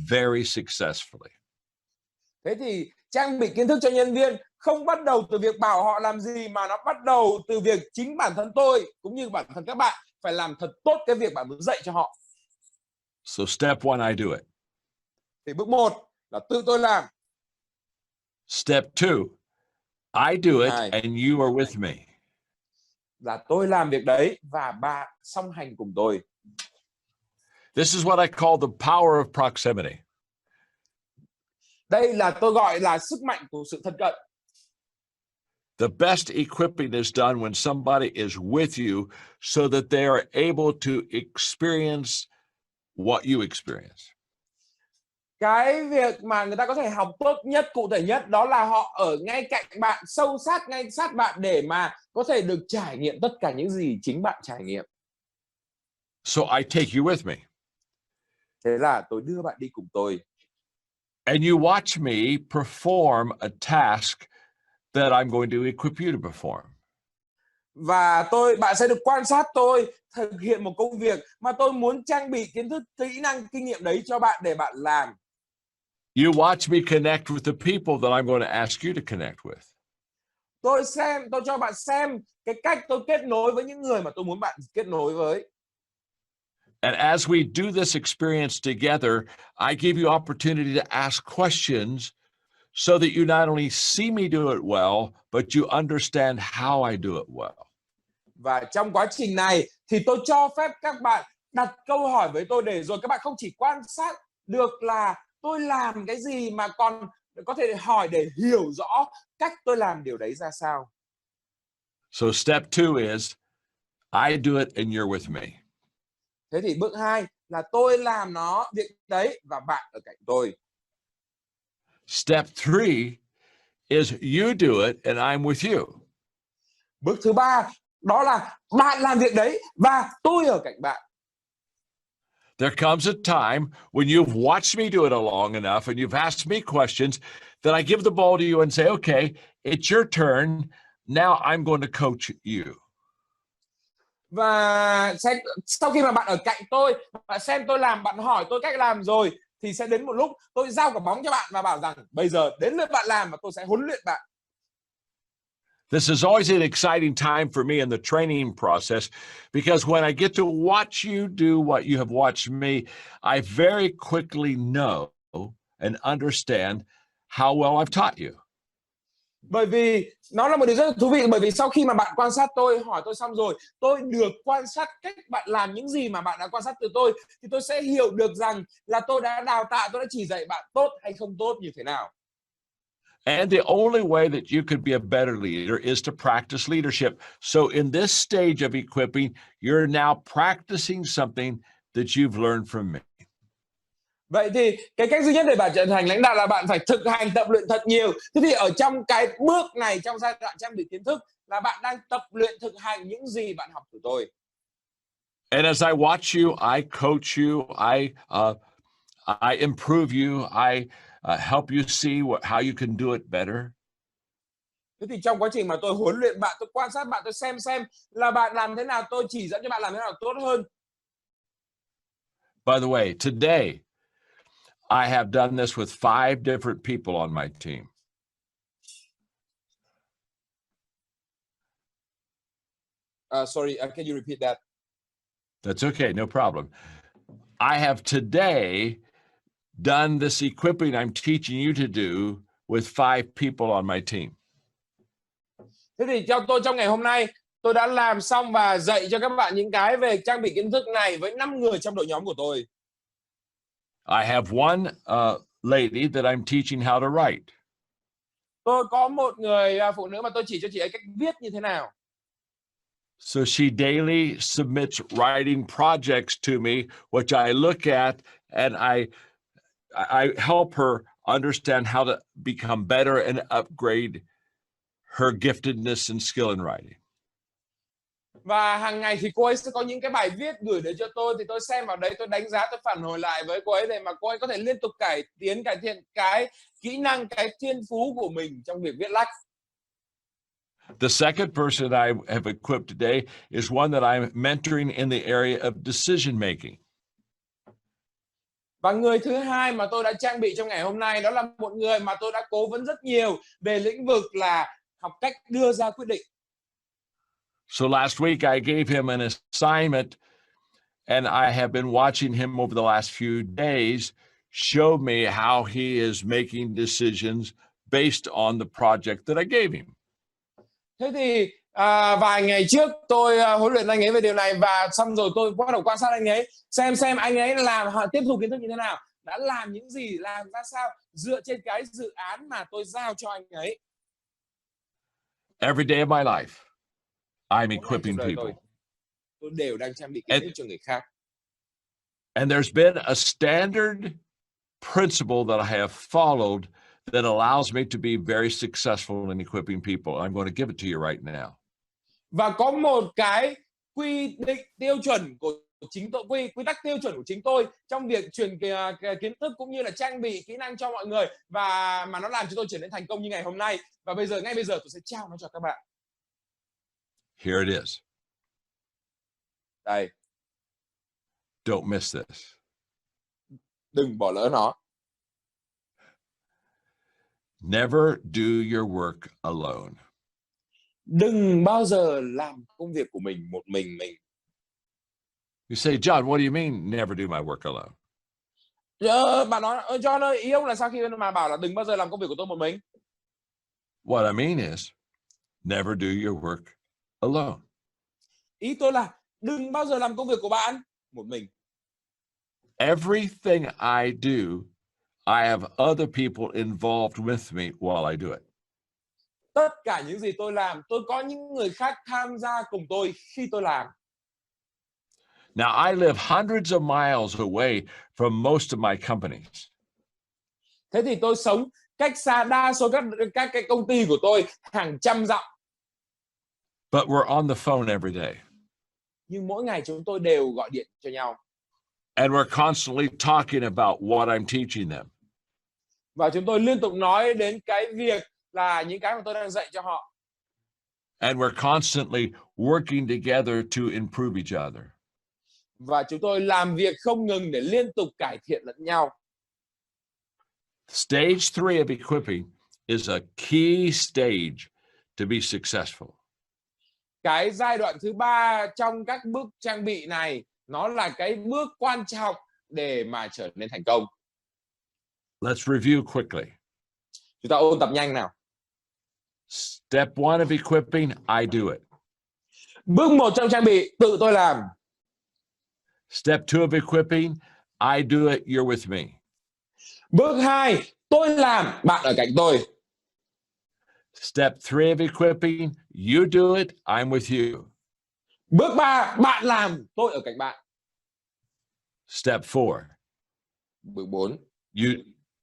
very successfully. Thế thì trang bị kiến thức cho nhân viên không bắt đầu từ việc bảo họ làm gì, mà nó bắt đầu từ việc chính bản thân tôi cũng như bản thân các bạn phải làm thật tốt cái việc bạn muốn dạy cho họ. So step 1, I do it. Thì bước 1 là tự tôi làm. Step 2, I do it and you are with me. Là tôi làm việc đấy và bạn song hành cùng tôi. This is what I call the power of proximity. Đây là tôi gọi là sức mạnh của sự thân cận. The best equipping is done when somebody is with you so that they are able to experience what you experience. Cái việc mà người ta có thể học tốt nhất, cụ thể nhất, đó là họ ở ngay cạnh bạn, sâu sát ngay sát bạn để mà có thể được trải nghiệm tất cả những gì chính bạn trải nghiệm. So I take you with me. Thế là tôi đưa bạn đi cùng tôi. And you watch me perform a task that I'm going to equip you to perform. Và bạn sẽ được quan sát tôi thực hiện một công việc mà tôi muốn trang bị kiến thức, kỹ năng, kinh nghiệm đấy cho bạn để bạn làm. You watch me connect with the people that I'm going to ask you to connect with. Tôi cho bạn xem cái cách tôi kết nối với những người mà tôi muốn bạn kết nối với. And as we do this experience together, I give you opportunity to ask questions so that you not only see me do it well, but you understand how I do it well. Và trong quá trình này thì tôi cho phép các bạn đặt câu hỏi với tôi để rồi các bạn không chỉ quan sát được là tôi làm cái gì mà còn có thể hỏi để hiểu rõ cách tôi làm điều đấy ra sao. So step 2 is I do it and you're with me. Thế thì bước 2 là tôi làm việc đấy và bạn ở cạnh tôi. Step 3 is you do it and I'm with you. Bước thứ 3 đó là bạn làm việc đấy và tôi ở cạnh bạn. There comes a time when you've watched me do it long enough and you've asked me questions that I give the ball to you and say, okay, it's your turn. Now I'm going to coach you. Và sau khi mà bạn ở cạnh tôi và xem tôi làm, bạn hỏi tôi cách làm rồi, thì sẽ đến một lúc tôi giao quả bóng cho bạn và bảo rằng bây giờ đến lượt bạn làm và tôi sẽ huấn luyện bạn. This is always an exciting time for me in the training process because when I get to watch you do what you have watched me, I very quickly know and understand how well I've taught you. Bởi vì nó là một điều rất là thú vị, bởi vì sau khi mà bạn quan sát tôi, hỏi tôi xong rồi, tôi được quan sát cách bạn làm những gì mà bạn đã quan sát từ tôi, thì tôi sẽ hiểu được rằng là tôi đã đào tạo, tôi đã chỉ dạy bạn tốt hay không tốt như thế nào. And the only way that you could be a better leader is to practice leadership. So in this stage of equipping, you're now practicing something that you've learned from me. Vậy thì cái cách duy nhất để bạn trở thành lãnh đạo là bạn phải thực hành, tập luyện thật nhiều. Thế thì ở trong cái bước này, trong giai đoạn trang bị kiến thức, là bạn đang tập luyện thực hành những gì bạn học từ tôi. And as I watch you, I coach you, I improve you, I help you see how you can do it better. Thế thì trong quá trình mà tôi huấn luyện bạn, tôi quan sát bạn, tôi xem là bạn làm thế nào, tôi chỉ dẫn cho bạn làm thế nào tốt hơn. By the way, today, I have done this with 5 different people on my team. Sorry, can you repeat that? That's okay, no problem. I have today done this equipping I'm teaching you to do with 5 people on my team. Thế thì theo tôi trong ngày hôm nay, tôi đã làm xong và dạy cho các bạn những cái về trang bị kiến thức này với 5 người trong đội nhóm của tôi. I have one lady that I'm teaching how to write. Tôi có một người phụ nữ mà tôi chỉ cho chị ấy cách viết như thế nào. So she daily submits writing projects to me, which I look at and I help her understand how to become better and upgrade her giftedness and skill in writing. Và hàng ngày thì cô ấy sẽ có những cái bài viết gửi đến cho tôi, thì tôi xem vào đấy, tôi đánh giá, tôi phản hồi lại với cô ấy để mà cô ấy có thể liên tục cải thiện cái kỹ năng, cái thiên phú của mình trong việc viết lách. The second person I have equipped today is one that I'm mentoring in the area of decision making. Và người thứ hai mà tôi đã trang bị trong ngày hôm nay, đó là một người mà tôi đã cố vấn rất nhiều về lĩnh vực là học cách đưa ra quyết định. So last week I gave him an assignment and I have been watching him over the last few days show me how he is making decisions based on the project that I gave him. Thế thì vài ngày trước tôi huấn luyện anh ấy về điều này, và xong rồi tôi bắt đầu quan sát anh ấy, xem anh ấy làm, tiếp thu kiến thức như thế nào, đã làm những gì, làm ra sao dựa trên cái dự án mà tôi giao cho anh ấy. Every day of my life, I'm equipping people. Tôi đều đang trang bị kiến thức cho người khác. And there's been a standard principle that I have followed that allows me to be very successful in equipping people. I'm going to give it to you right now. Và có một cái quy định tiêu chuẩn của chính tôi, quy tắc tiêu chuẩn của chính tôi trong việc truyền kiến thức cũng như là trang bị kỹ năng cho mọi người, và mà nó làm cho tôi trở nên thành công như ngày hôm nay. Và ngay bây giờ tôi sẽ trao nó cho các bạn. Here it is. Đây. Don't miss this. Đừng bỏ lỡ nó. Never do your work alone. Đừng bao giờ làm công việc của mình một mình. You say, John, what do you mean never do my work alone? Bạn nói, John ơi, ý ông là sao khi mà bảo là đừng bao giờ làm công việc của tôi một mình? What I mean is never do your work alone. Ý tôi là đừng bao giờ làm công việc của bạn một mình. Everything I do, I have other people involved with me while I do it. Tất cả những gì tôi làm, tôi có những người khác tham gia cùng tôi khi tôi làm. Now, I live hundreds of miles away from most of my companies. Thế thì tôi sống cách xa đa số các cái công ty của tôi hàng trăm dặm. But we're on the phone every day. Nhưng mỗi ngày chúng tôi đều gọi điện cho nhau. And we're constantly talking about what I'm teaching them. Và chúng tôi liên tục nói đến cái việc là những cái mà tôi đang dạy cho họ. And we're constantly working together to improve each other. Và chúng tôi làm việc không ngừng để liên tục cải thiện lẫn nhau. Stage 3 of equipping is a key stage to be successful. Cái giai đoạn thứ 3 trong các bước trang bị này, nó là cái bước quan trọng để mà trở nên thành công. Let's review quickly. Chúng ta ôn tập nhanh nào. Step 1 of equipping, I do it. Bước 1 trong trang bị, tự tôi làm. Step 2 of equipping, I do it, you're with me. Bước 2, tôi làm, bạn ở cạnh tôi. Step 3 of equipping, you do it, I'm with you. Bước 3, bạn làm, tôi ở cạnh bạn. Step 4, Bước 4,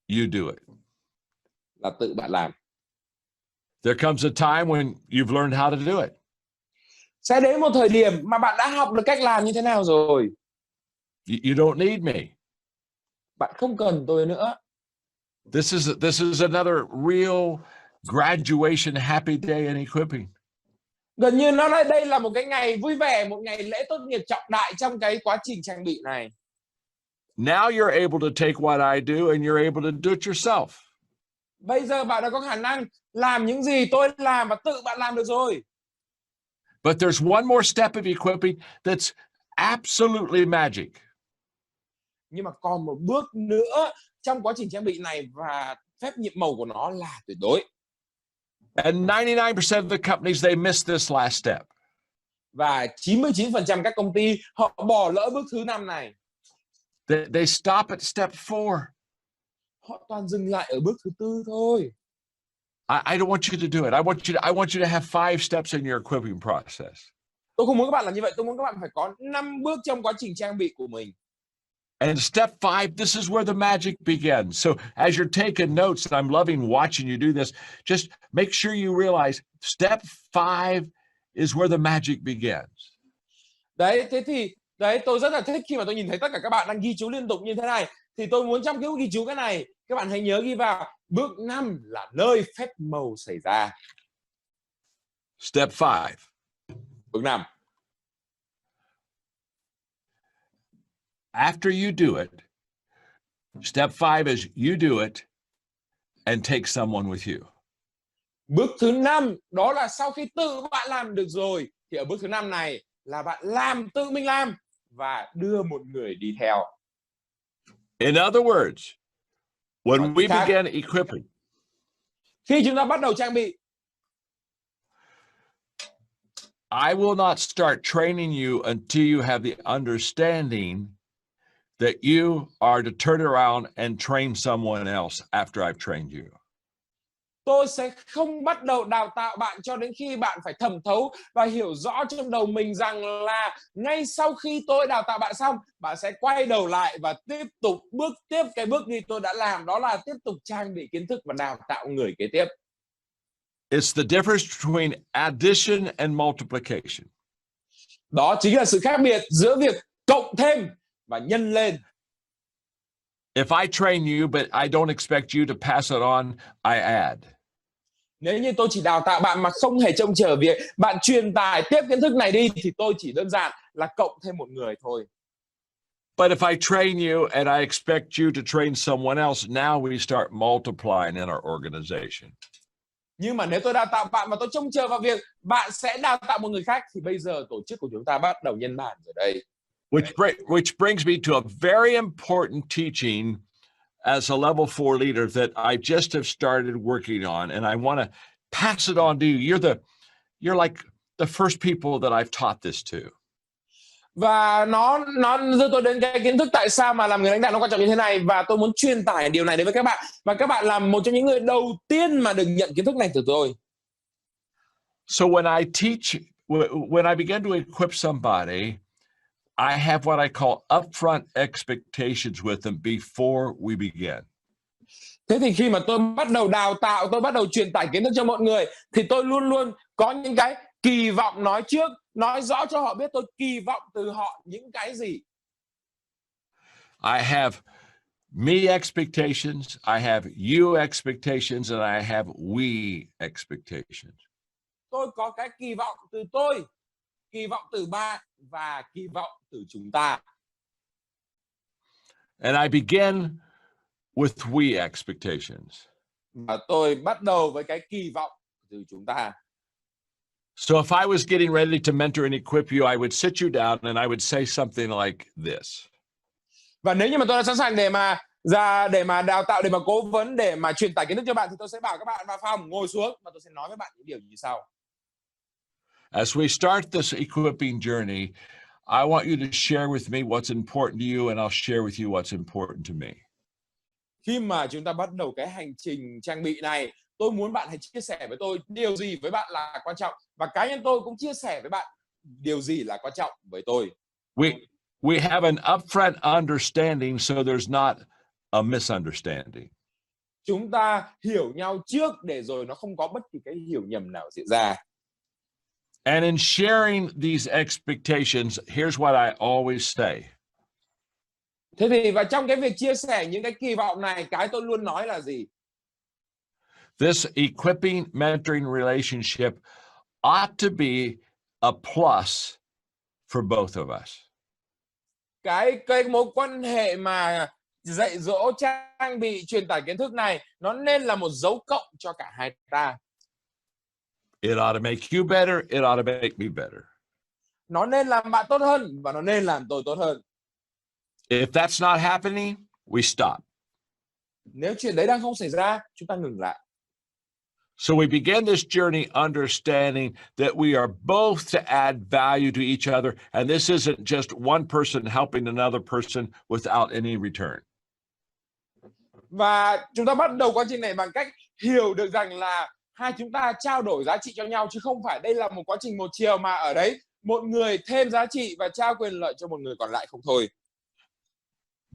you do it. là tự bạn làm. There comes a time when you've learned how to do it. Sẽ đến một thời điểm mà bạn đã học được cách làm như thế nào rồi. You don't need me. Bạn không cần tôi nữa. This is another real graduation happy day in equipping. Gần như nó đây là một cái ngày vui vẻ, một ngày lễ tốt nghiệp trọng đại trong cái quá trình trang bị này. Now you're able to take what I do and you're able to do it yourself. Bây giờ bạn đã có khả năng làm những gì tôi làm và tự bạn làm được rồi. But there's one more step of equipping that's absolutely magic. Nhưng mà còn một bước nữa trong quá trình trang bị này và phép nhiệm màu của nó là tuyệt đối. And 99% of the companies, they miss this last step. Và 99% các công ty họ bỏ lỡ bước thứ 5 này. They stop at step 4. Họ toàn dừng lại ở bước thứ 4 thôi. I don't want you to do it. I want you to have 5 steps in your equipping process. Tôi không muốn các bạn làm như vậy. Tôi muốn các bạn phải có 5 bước trong quá trình trang bị của mình. And step 5, this is where the magic begins. So as you're taking notes, and I'm loving watching you do this, just make sure you realize step 5 is where the magic begins. Đấy, thế thì tôi rất là thích khi mà tôi nhìn thấy tất cả các bạn đang ghi chú liên tục như thế này. Thì tôi muốn trong cái ghi chú cái này, các bạn hãy nhớ ghi vào bước 5 là nơi phép màu xảy ra. Step 5. Bước 5. After you do it, step 5 is you do it and take someone with you. Bước thứ 5 đó là sau khi tự bạn làm được rồi thì ở bước thứ 5 này là bạn làm, tự mình làm và đưa một người đi theo. In other words, when we begin equipping, khi chúng ta bắt đầu trang bị, I will not start training you until you have the understanding that you are to turn around and train someone else after I've trained you. Tôi sẽ không bắt đầu đào tạo bạn cho đến khi bạn phải thẩm thấu và hiểu rõ trong đầu mình rằng là ngay sau khi tôi đào tạo bạn xong, bạn sẽ quay đầu lại và tiếp tục bước tiếp cái bước đi tôi đã làm, đó là tiếp tục trang bị kiến thức và đào tạo người kế tiếp. It's the difference between addition and multiplication. Đó chính là sự khác biệt giữa việc cộng thêm và nhân lên. If I train you, but I don't expect you to pass it on, I add. Nếu như tôi chỉ đào tạo bạn mà không hề trông chờ việc bạn truyền tải tiếp kiến thức này đi thì tôi chỉ đơn giản là cộng thêm một người thôi. But if I train you and I expect you to train someone else, now we start multiplying in our organization. Nhưng mà nếu tôi đào tạo bạn và tôi trông chờ vào việc bạn sẽ đào tạo một người khác thì bây giờ tổ chức của chúng ta bắt đầu nhân bản rồi đây. Which brings me to a very important teaching as a level 4 leader that I just have started working on, and I want to pass it on to you. You're like the first people that I've taught this to. Và nó đưa tôi đến cái kiến thức tại sao mà làm người lãnh đạo nó quan trọng như thế này, và tôi muốn truyền tải điều này đến với các bạn, và các bạn là một trong những người đầu tiên mà được nhận kiến thức này từ tôi. So when I begin to equip somebody, I have what I call upfront expectations with them before we begin. Thế thì khi mà tôi bắt đầu đào tạo, tôi bắt đầu truyền tải kiến thức cho mọi người, thì tôi luôn luôn có những cái kỳ vọng nói trước, nói rõ cho họ biết tôi kỳ vọng từ họ những cái gì. I have me expectations, I have you expectations, and I have we expectations. Tôi có cái kỳ vọng từ tôi, kỳ vọng từ bạn và kỳ vọng từ chúng ta. And I begin with we expectations. Và tôi bắt đầu với cái kỳ vọng từ chúng ta. So if I was getting ready to mentor and equip you, I would sit you down and I would say something like this. Và nếu như mà tôi đã sẵn sàng để mà đào tạo, để mà cố vấn, để mà truyền tải kiến thức cho bạn, thì tôi sẽ bảo các bạn vào phòng ngồi xuống và tôi sẽ nói với bạn những điều như sau. As we start this equipping journey, I want you to share with me what's important to you, and I'll share with you what's important to me. Khi mà chúng ta bắt đầu cái hành trình trang bị này, tôi muốn bạn hãy chia sẻ với tôi điều gì với bạn là quan trọng, và cá nhân tôi cũng chia sẻ với bạn điều gì là quan trọng với tôi. We have an upfront understanding, so there's not a misunderstanding. Chúng ta hiểu nhau trước để rồi nó không có bất kỳ cái hiểu nhầm nào diễn ra. And in sharing these expectations, here's what I always say. Thế thì và trong cái việc chia sẻ những cái kỳ vọng này, cái tôi luôn nói là gì? This equipping mentoring relationship ought to be a plus for both of us. Cái mối quan hệ mà dạy dỗ, trang bị, truyền tải kiến thức này, nó nên là một dấu cộng cho cả hai ta. It ought to make you better. It ought to make me better. Nó nên làm bạn tốt hơn và nó nên làm tôi tốt hơn. If that's not happening, we stop. Nếu chuyện đấy đang không xảy ra, chúng ta ngừng lại. So we begin this journey understanding that we are both to add value to each other, and this isn't just one person helping another person without any return. Và chúng ta bắt đầu quá trình này bằng cách hiểu được rằng là hai chúng ta trao đổi giá trị cho nhau, chứ không phải đây là một quá trình một chiều mà ở đấy một người thêm giá trị và trao quyền lợi cho một người còn lại không thôi.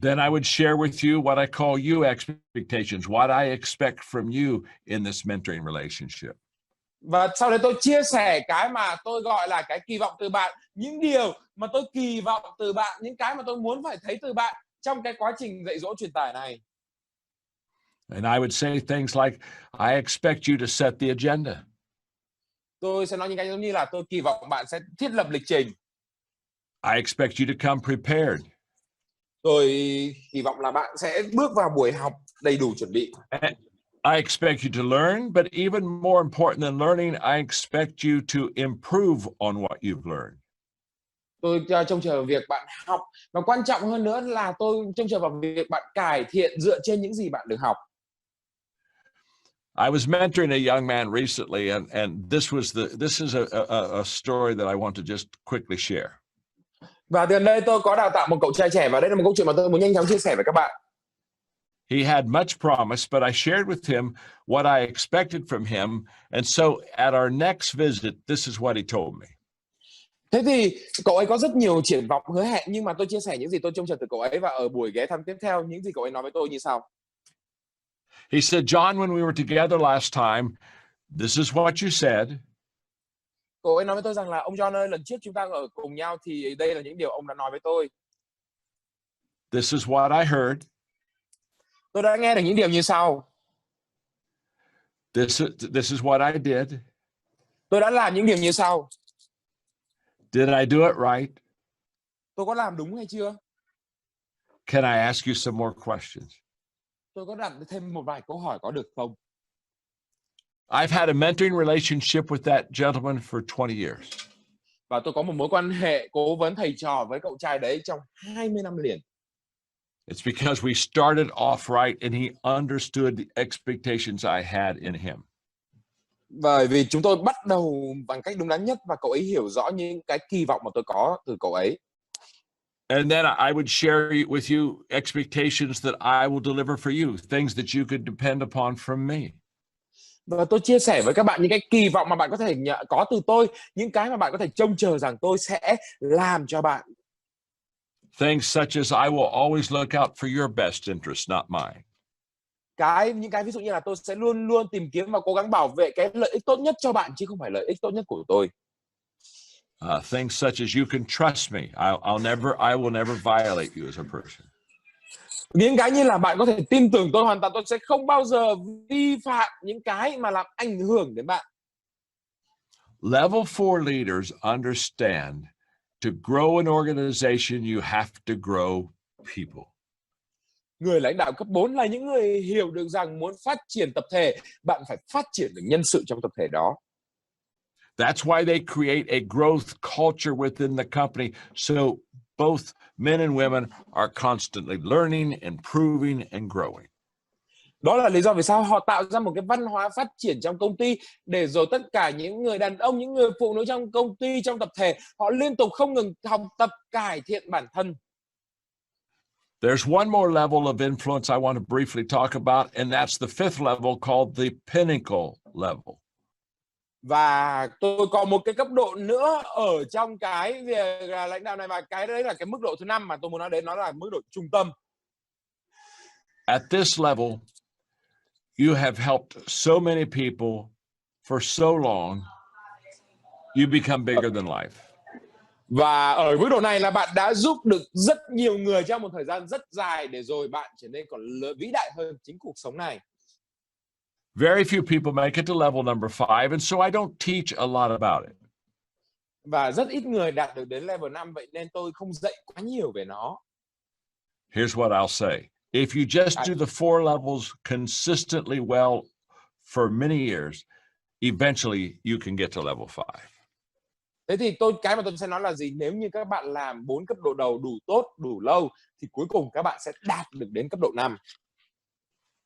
Then I would share with you what I call you expectations, what I expect from you in this mentoring relationship. Và sau đấy tôi chia sẻ cái mà tôi gọi là cái kỳ vọng từ bạn, những điều mà tôi kỳ vọng từ bạn, những cái mà tôi muốn phải thấy từ bạn trong cái quá trình dạy dỗ truyền tải này. And I would say things like, I expect you to set the agenda. Tôi sẽ nói những cái giống như là tôi kỳ vọng bạn sẽ thiết lập lịch trình. I expect you to come prepared. Tôi kỳ vọng là bạn sẽ bước vào buổi học đầy đủ chuẩn bị. I expect you to learn, but even more important than learning, I expect you to improve on what you've learned. Tôi trông chờ việc bạn học, và quan trọng hơn nữa là tôi trông chờ vào việc bạn cải thiện dựa trên những gì bạn được học. I was mentoring a young man recently, and this is a story that I want to just quickly share. Và gần đây tôi có đào tạo một cậu trai trẻ, và đây là một câu chuyện mà tôi muốn nhanh chóng chia sẻ với các bạn. He had much promise, but I shared with him what I expected from him, and so at our next visit, this is what he told me. Thế thì cậu ấy có rất nhiều triển vọng hứa hẹn, nhưng mà tôi chia sẻ những gì tôi trông chờ từ cậu ấy, và ở buổi ghé thăm tiếp theo, những gì cậu ấy nói với tôi như sau. He said, John, when we were together last time, this is what you said. Cậu ấy nói với tôi rằng là ông John ơi, lần trước chúng ta ở cùng nhau thì đây là những điều ông đã nói với tôi. This is what I heard. Tôi đã nghe được những điều như sau. This is what I did. Tôi đã làm những điều như sau. Did I do it right? Tôi có làm đúng hay chưa? Can I ask you some more questions? Tôi có đặt thêm một vài câu hỏi có được không? I've had a mentoring relationship with that gentleman for 20 years. Và tôi có một mối quan hệ cố vấn thầy trò với cậu trai đấy trong 20 năm liền. It's because we started off right and he understood the expectations I had in him. Bởi vì chúng tôi bắt đầu bằng cách đúng đắn nhất, và cậu ấy hiểu rõ những cái kỳ vọng mà tôi có từ cậu ấy. And then I would share with you expectations that I will deliver for you, things that you could depend upon from me. Và tôi chia sẻ với các bạn những cái kỳ vọng mà bạn có thể có từ tôi, những cái mà bạn có thể trông chờ rằng tôi sẽ làm cho bạn. Things such as I will always look out for your best interest, not mine. Những cái ví dụ như là tôi sẽ luôn luôn tìm kiếm và cố gắng bảo vệ cái lợi ích tốt nhất cho bạn chứ không phải lợi ích tốt nhất của tôi. Things such as you can trust me. I will never violate you as a person. Những cái như là bạn có thể tin tưởng tôi hoàn toàn, tôi sẽ không bao giờ vi phạm những cái mà làm ảnh hưởng đến bạn. Level 4 leaders understand to grow an organization, you have to grow people. Người lãnh đạo cấp 4 là những người hiểu được rằng muốn phát triển tập thể, bạn phải phát triển được nhân sự trong tập thể đó. That's why they create a growth culture within the company, so both men and women are constantly learning, improving, and growing. Đó là lý do vì sao họ tạo ra một cái văn hóa phát triển trong công ty, để rồi tất cả những người đàn ông, những người phụ nữ trong công ty, trong tập thể, họ liên tục không ngừng học tập, cải thiện bản thân. There's one more level of influence I want to briefly talk about, and that's the fifth level called the pinnacle level. Và tôi có một cái cấp độ nữa ở trong cái việc lãnh đạo này, và cái đấy là cái mức độ thứ 5 mà tôi muốn nói đến, nó là mức độ trung tâm. At this level, you have helped so many people for so long, you become bigger than life. Và ở mức độ này là bạn đã giúp được rất nhiều người trong một thời gian rất dài, để rồi bạn trở nên còn vĩ đại hơn chính cuộc sống này. Very few people make it to level number 5, and so I don't teach a lot about it. Và rất ít người đạt được đến level 5, vậy nên tôi không dạy quá nhiều về nó. Here's what I'll say. If you just do the 4 levels consistently well for many years, eventually you can get to level 5. Thế thì cái mà tôi sẽ nói là gì? Nếu như các bạn làm 4 cấp độ đầu đủ tốt, đủ lâu, thì cuối cùng các bạn sẽ đạt được đến cấp độ 5.